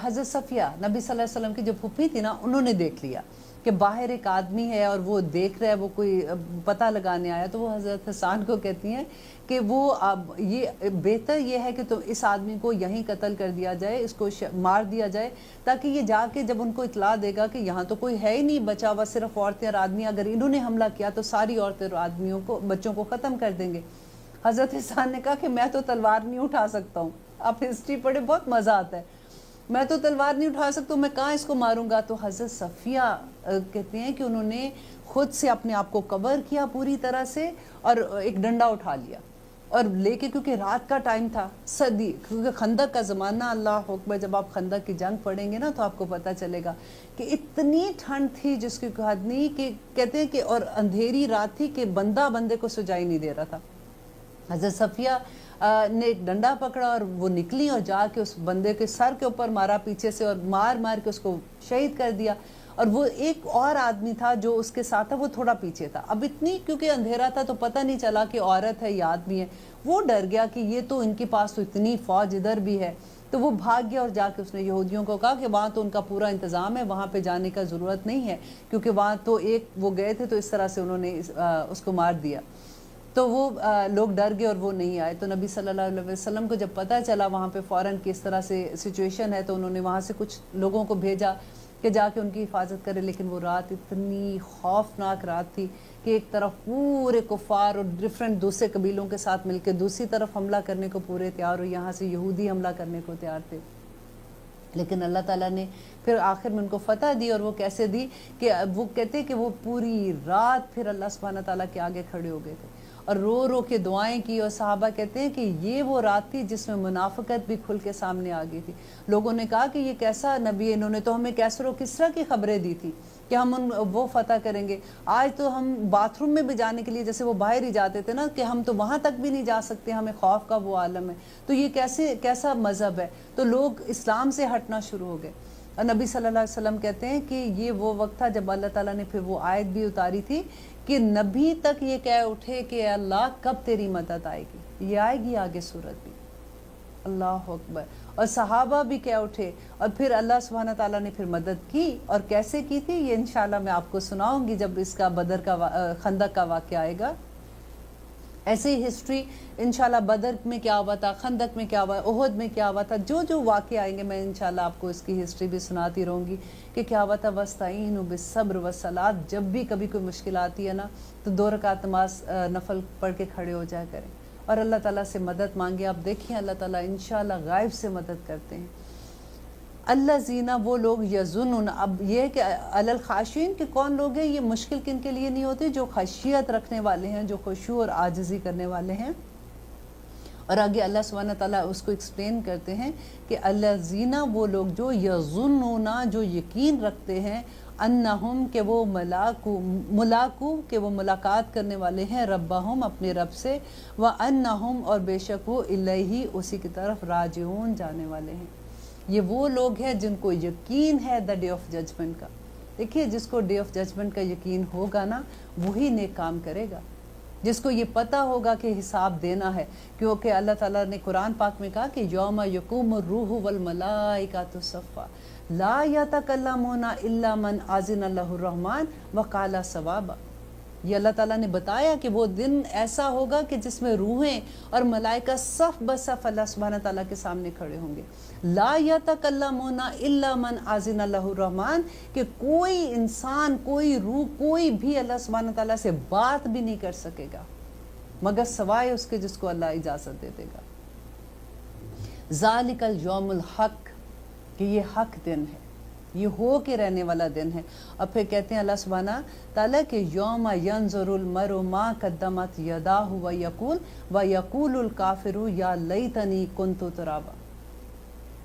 حضرت صفیہ نبی صلی اللہ علیہ وسلم کی جو پھوپھی تھی نا, انہوں نے دیکھ لیا کہ باہر ایک آدمی ہے اور وہ دیکھ رہا ہے, وہ کوئی پتہ لگانے آیا. تو وہ حضرت حسان کو کہتی ہیں کہ وہ یہ بہتر یہ ہے کہ تو اس آدمی کو یہیں قتل کر دیا جائے, اس کو مار دیا جائے, تاکہ یہ جا کے جب ان کو اطلاع دے گا کہ یہاں تو کوئی ہے ہی نہیں بچا ہوا, صرف عورتیں اور آدمی, اگر انہوں نے حملہ کیا تو ساری عورتیں اور آدمیوں کو, بچوں کو ختم کر دیں گے. حضرت حسان نے کہا کہ میں تو تلوار نہیں اٹھا سکتا ہوں. آپ ہسٹری پڑھے, بہت مزہ آتا ہے. میں تو تلوار نہیں اٹھا سکتا ہوں, میں کہاں اس کو ماروں گا. تو حضرت صفیہ کہتے ہیں کہ انہوں نے خود سے اپنے آپ کو کور کیا پوری طرح سے, اور ایک ڈنڈا اٹھا لیا, اور لے کے، کیونکہ رات کا ٹائم تھا، سردی، کیونکہ خندق کا زمانہ، اللہ اکبر، جب آپ خندق کی جنگ پڑھیں گے نا تو آپ کو پتہ چلے گا کہ اتنی ٹھنڈ تھی جس کی کوئی حد نہیں، کہ کہتے ہیں کہ اور اندھیری رات تھی کہ بندہ بندے کو سجائی نہیں دے رہا تھا۔ حضرت صفیہ نے ایک ڈنڈا پکڑا اور وہ نکلی اور جا کے اس بندے کے سر کے اوپر مارا پیچھے سے، اور مار مار کے اس کو شہید کر دیا۔ اور وہ ایک اور آدمی تھا جو اس کے ساتھ تھا، وہ تھوڑا پیچھے تھا۔ اب اتنی کیونکہ اندھیرا تھا تو پتہ نہیں چلا کہ عورت ہے یا آدمی ہے، وہ ڈر گیا کہ یہ تو ان کے پاس تو اتنی فوج ادھر بھی ہے، تو وہ بھاگ گیا اور جا کے اس نے یہودیوں کو کہا کہ وہاں تو ان کا پورا انتظام ہے، وہاں پہ جانے کا ضرورت نہیں ہے، کیونکہ وہاں تو ایک وہ گئے تھے تو اس طرح سے انہوں نے اس کو مار دیا۔ تو وہ لوگ ڈر گئے اور وہ نہیں آئے۔ تو نبی صلی اللہ علیہ وسلم کو جب پتہ چلا وہاں پہ فوراً کس طرح سے سچویشن ہے، تو انہوں نے وہاں سے کچھ لوگوں کو بھیجا کہ جا کے ان کی حفاظت کرے، لیکن وہ رات اتنی خوفناک رات تھی کہ ایک طرف پورے کفار اور ڈیفرنٹ دوسرے قبیلوں کے ساتھ مل کے دوسری طرف حملہ کرنے کو پورے تیار ہو، یہاں سے یہودی حملہ کرنے کو تیار تھے، لیکن اللہ تعالیٰ نے پھر آخر میں ان کو فتح دی۔ اور وہ کیسے دی کہ وہ کہتے کہ وہ پوری رات پھر اللہ سبحانہ تعالیٰ کے آگے کھڑے ہو گئے تھے اور رو رو کے دعائیں کی، اور صحابہ کہتے ہیں کہ یہ وہ رات تھی جس میں منافقت بھی کھل کے سامنے آ گئی تھی۔ لوگوں نے کہا کہ یہ کیسا نبی ہے، انہوں نے تو ہمیں کیسر و کسرا کی خبریں دی تھی کہ ہم وہ فتح کریں گے، آج تو ہم باتھ روم میں بھی جانے کے لیے جیسے وہ باہر ہی جاتے تھے نا، کہ ہم تو وہاں تک بھی نہیں جا سکتے، ہمیں خوف کا وہ عالم ہے، تو یہ کیسا مذہب ہے؟ تو لوگ اسلام سے ہٹنا شروع ہو گئے۔ اور نبی صلی اللہ علیہ وسلم کہتے ہیں کہ یہ وہ وقت تھا جب اللہ تعالیٰ نے پھر وہ آیت بھی اتاری تھی کہ نبی تک یہ کہہ اٹھے کہ اے اللہ کب تیری مدد آئے گی، یہ آئے گی آگے صورت بھی، اللہ اکبر۔ اور صحابہ بھی کہہ اٹھے، اور پھر اللہ سبحانہ تعالیٰ نے پھر مدد کی، اور کیسے کی تھی یہ انشاءاللہ میں آپ کو سناؤں گی جب اس کا بدر کا خندق کا واقعہ آئے گا۔ ایسے ہی ہسٹری انشاءاللہ بدر میں کیا ہوا تھا، خندق میں کیا ہوا، احد میں کیا ہوا تھا، جو جو واقعے آئیں گے میں انشاءاللہ آپ کو اس کی ہسٹری بھی سناتی رہوں گی کہ کیا ہوا تھا۔ وَاسْتَعِینُوا بِالصَّبْرِ وَالصَّلَاةِ، جب بھی کبھی کوئی مشکل آتی ہے نا تو 2 رکعت نماز نفل پڑھ کے کھڑے ہو جایا کریں اور اللہ تعالیٰ سے مدد مانگے۔ آپ دیکھیں اللہ تعالیٰ انشاءاللہ غائب سے مدد کرتے ہیں۔ الذین، وہ لوگ، یظنون، اب یہ ہے کہ علی الخاشعین کہ کون لوگ ہیں، یہ مشکل کن کے لیے نہیں ہوتی، جو خشیت رکھنے والے ہیں، جو خشوع اور عاجزی کرنے والے ہیں۔ اور آگے اللہ سبحانہ تعالیٰ اس کو ایکسپلین کرتے ہیں کہ الذین، وہ لوگ جو یظنون، جو یقین رکھتے ہیں، انہم، کہ وہ ملاقو، کہ وہ ملاقات کرنے والے ہیں، ربہم، اپنے رب سے، وانہم، اور بے شک وہ الیہ، اسی کی طرف، راجعون، جانے والے ہیں۔ یہ وہ لوگ ہیں جن کو یقین ہے دا ڈے آف ججمنٹ کا۔ دیکھیے جس کو ڈے آف ججمنٹ کا یقین ہوگا نا وہی نیک کام کرے گا، جس کو یہ پتہ ہوگا کہ حساب دینا ہے، کیونکہ اللہ تعالیٰ نے قرآن پاک میں کہا کہ یوم یقوم الروح والملائکۃ صفا لا یتکلمون الا من اذن له الرحمن وقال صوابا۔ یہ اللہ تعالیٰ نے بتایا کہ وہ دن ایسا ہوگا کہ جس میں روحیں اور ملائکہ صف بصف اللہ سبحانہ تعالیٰ کے سامنے کھڑے ہوں گے۔ لا یتکلمون الا من اذن له الرحمن، کہ کوئی انسان، کوئی روح، کوئی بھی اللہ سبحانہ تعالیٰ سے بات بھی نہیں کر سکے گا مگر سوائے اس کے جس کو اللہ اجازت دے دے گا۔ ذالک الیوم الحق، کہ یہ حق دن ہے، یہ ہو کے رہنے والا دن ہے۔ اور پھر کہتے ہیں اللہ سبحانہ تعالیٰ کہ یوم ینظر المرء ما قدمت یداہ ویقول الکافر یا لیتنی کنت ترابا،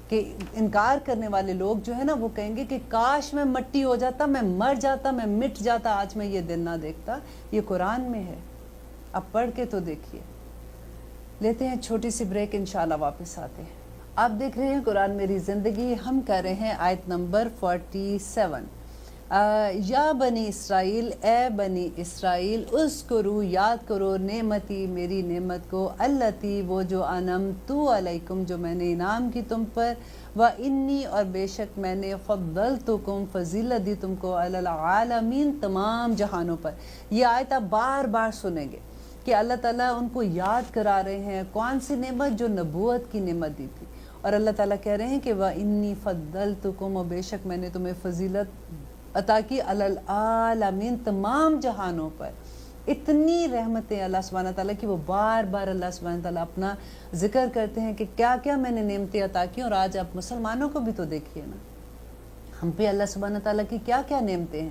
کہ انکار کرنے والے لوگ جو ہے نا وہ کہیں گے کہ کاش میں مٹی ہو جاتا، میں مر جاتا، میں مٹ جاتا، آج میں یہ دن نہ دیکھتا۔ یہ قرآن میں ہے، اب پڑھ کے تو دیکھیے۔ لیتے ہیں چھوٹی سی بریک، انشاءاللہ واپس آتے ہیں۔ آپ دیکھ رہے ہیں قرآن میری زندگی، ہم کر رہے ہیں آیت نمبر 47۔ یا بنی اسرائیل، اے بنی اسرائیل، اذکروا، یاد کرو، نعمتی، میری نعمت کو، اللتی، وہ جو انعمت علیکم، جو میں نے انعام کی تم پر، وانی، اور بے شک میں نے فضلتکم، فضیلت دی تم کو، علی العالمین، تمام جہانوں پر۔ یہ آیت آپ بار بار سنیں گے کہ اللہ تعالیٰ ان کو یاد کرا رہے ہیں کون سی نعمت، جو نبوت کی نعمت دی تھی، اور اللہ تعالیٰ کہہ رہے ہیں کہ وَإِنِّي فَضَّلْتُكُمْ، اور بے شک میں نے تمہیں فضیلت عطا کی، علی العالمین، تمام جہانوں پر۔ اتنی رحمتیں اللہ سبحانہ تعالیٰ کی، وہ بار بار اللہ سبحانہ تعالیٰ اپنا ذکر کرتے ہیں کہ کیا کیا میں نے نعمتیں عطا کی۔ اور آج آپ مسلمانوں کو بھی تو دیکھیے نا، ہم پہ اللہ سبحانہ تعالیٰ کی کیا کیا نعمتیں ہیں۔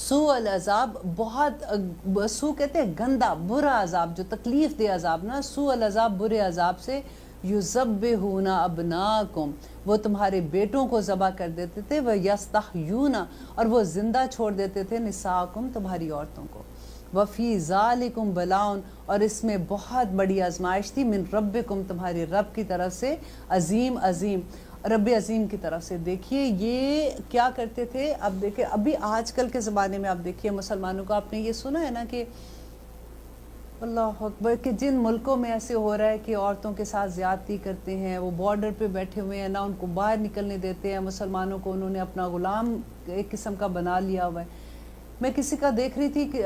سوء العذاب بہت سو کہتے ہیں گندا برا عذاب، جو تکلیف دہ عذاب نا، سوء العذاب برے عذاب سے، یذبحون ابناکم وہ تمہارے بیٹوں کو ذبح کر دیتے تھے، ویستحیون اور وہ زندہ چھوڑ دیتے تھے، نساءکم تمہاری عورتوں کو، وفی ذالکم بلاؤن اور اس میں بہت بڑی آزمائش تھی، من ربکم تمہارے رب کی طرف سے، عظیم عظیم رب عظیم کی طرف سے۔ دیکھیے یہ کیا کرتے تھے، اب دیکھیں ابھی آج کل کے زمانے میں آپ دیکھیے مسلمانوں کو، آپ نے یہ سنا ہے نا کہ اللہ اکبر کہ جن ملکوں میں ایسے ہو رہا ہے کہ عورتوں کے ساتھ زیادتی کرتے ہیں، وہ بارڈر پہ بیٹھے ہوئے ہیں، نہ ان کو باہر نکلنے دیتے ہیں، مسلمانوں کو انہوں نے اپنا غلام ایک قسم کا بنا لیا ہوا ہے۔ میں کسی کا دیکھ رہی تھی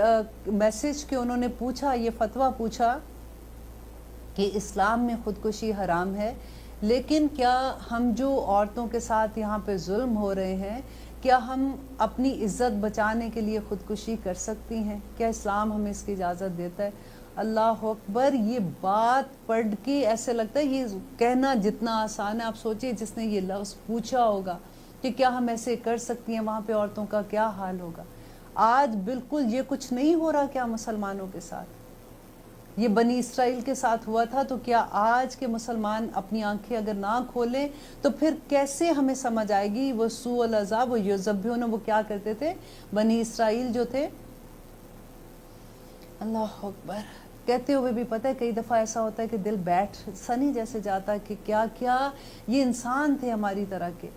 میسج کہ انہوں نے پوچھا، یہ فتویٰ پوچھا کہ اسلام میں خودکشی حرام ہے، لیکن کیا ہم جو عورتوں کے ساتھ یہاں پہ ظلم ہو رہے ہیں، کیا ہم اپنی عزت بچانے کے لیے خودکشی کر سکتی ہیں؟ کیا اسلام ہمیں اس کی اجازت دیتا ہے؟ اللہ اکبر، یہ بات پڑھ کے ایسے لگتا ہے یہ کہنا جتنا آسان ہے، آپ سوچئے جس نے یہ لفظ پوچھا ہوگا کہ کیا ہم ایسے کر سکتی ہیں، وہاں پہ عورتوں کا کیا حال ہوگا۔ آج بالکل یہ کچھ نہیں ہو رہا کیا مسلمانوں کے ساتھ؟ یہ بنی اسرائیل کے ساتھ ہوا تھا، تو کیا آج کے مسلمان اپنی آنکھیں اگر نہ کھولیں تو پھر کیسے ہمیں سمجھ آئے گی؟ وہ سوء العذاب و یذبحون وہ کیا کرتے تھے بنی اسرائیل جو تھے؟ اللہ اکبر، کہتے ہوئے بھی پتہ ہے کئی دفعہ ایسا ہوتا ہے کہ دل بیٹھ سنی جیسے جاتا ہے کہ کیا کیا یہ انسان تھے ہماری طرح کے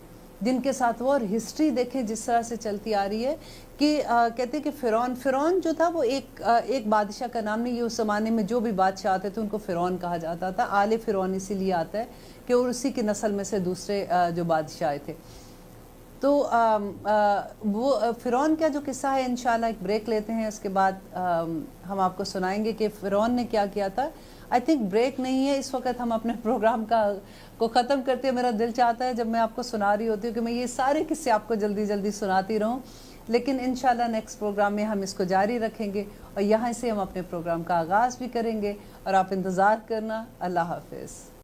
جن کے ساتھ وہ، اور ہسٹری دیکھیں جس طرح سے چلتی آ رہی ہے کہ کہتے ہیں کہ فرعون جو تھا وہ ایک بادشاہ کا نام نہیں، یہ اس زمانے میں جو بھی بادشاہ آتے تھے ان کو فرعون کہا جاتا تھا، آل فرعون اسی لیے آتا ہے کہ اور اسی کی نسل میں سے دوسرے جو بادشاہ آئے تھے۔ تو وہ فرعون کا جو قصہ ہے انشاءاللہ ایک بریک لیتے ہیں، اس کے بعد ہم آپ کو سنائیں گے کہ فرعون نے کیا کیا تھا۔ آئی تھنک بریک نہیں ہے اس وقت، ہم اپنے پروگرام کو ختم کرتے ہیں۔ میرا دل چاہتا ہے جب میں آپ کو سنا رہی ہوتی ہوں کہ میں یہ سارے قصے آپ کو جلدی جلدی سناتی رہوں، لیکن انشاءاللہ نیکسٹ پروگرام میں ہم اس کو جاری رکھیں گے اور یہاں سے ہم اپنے پروگرام کا آغاز بھی کریں گے، اور آپ انتظار کرنا۔ اللہ حافظ۔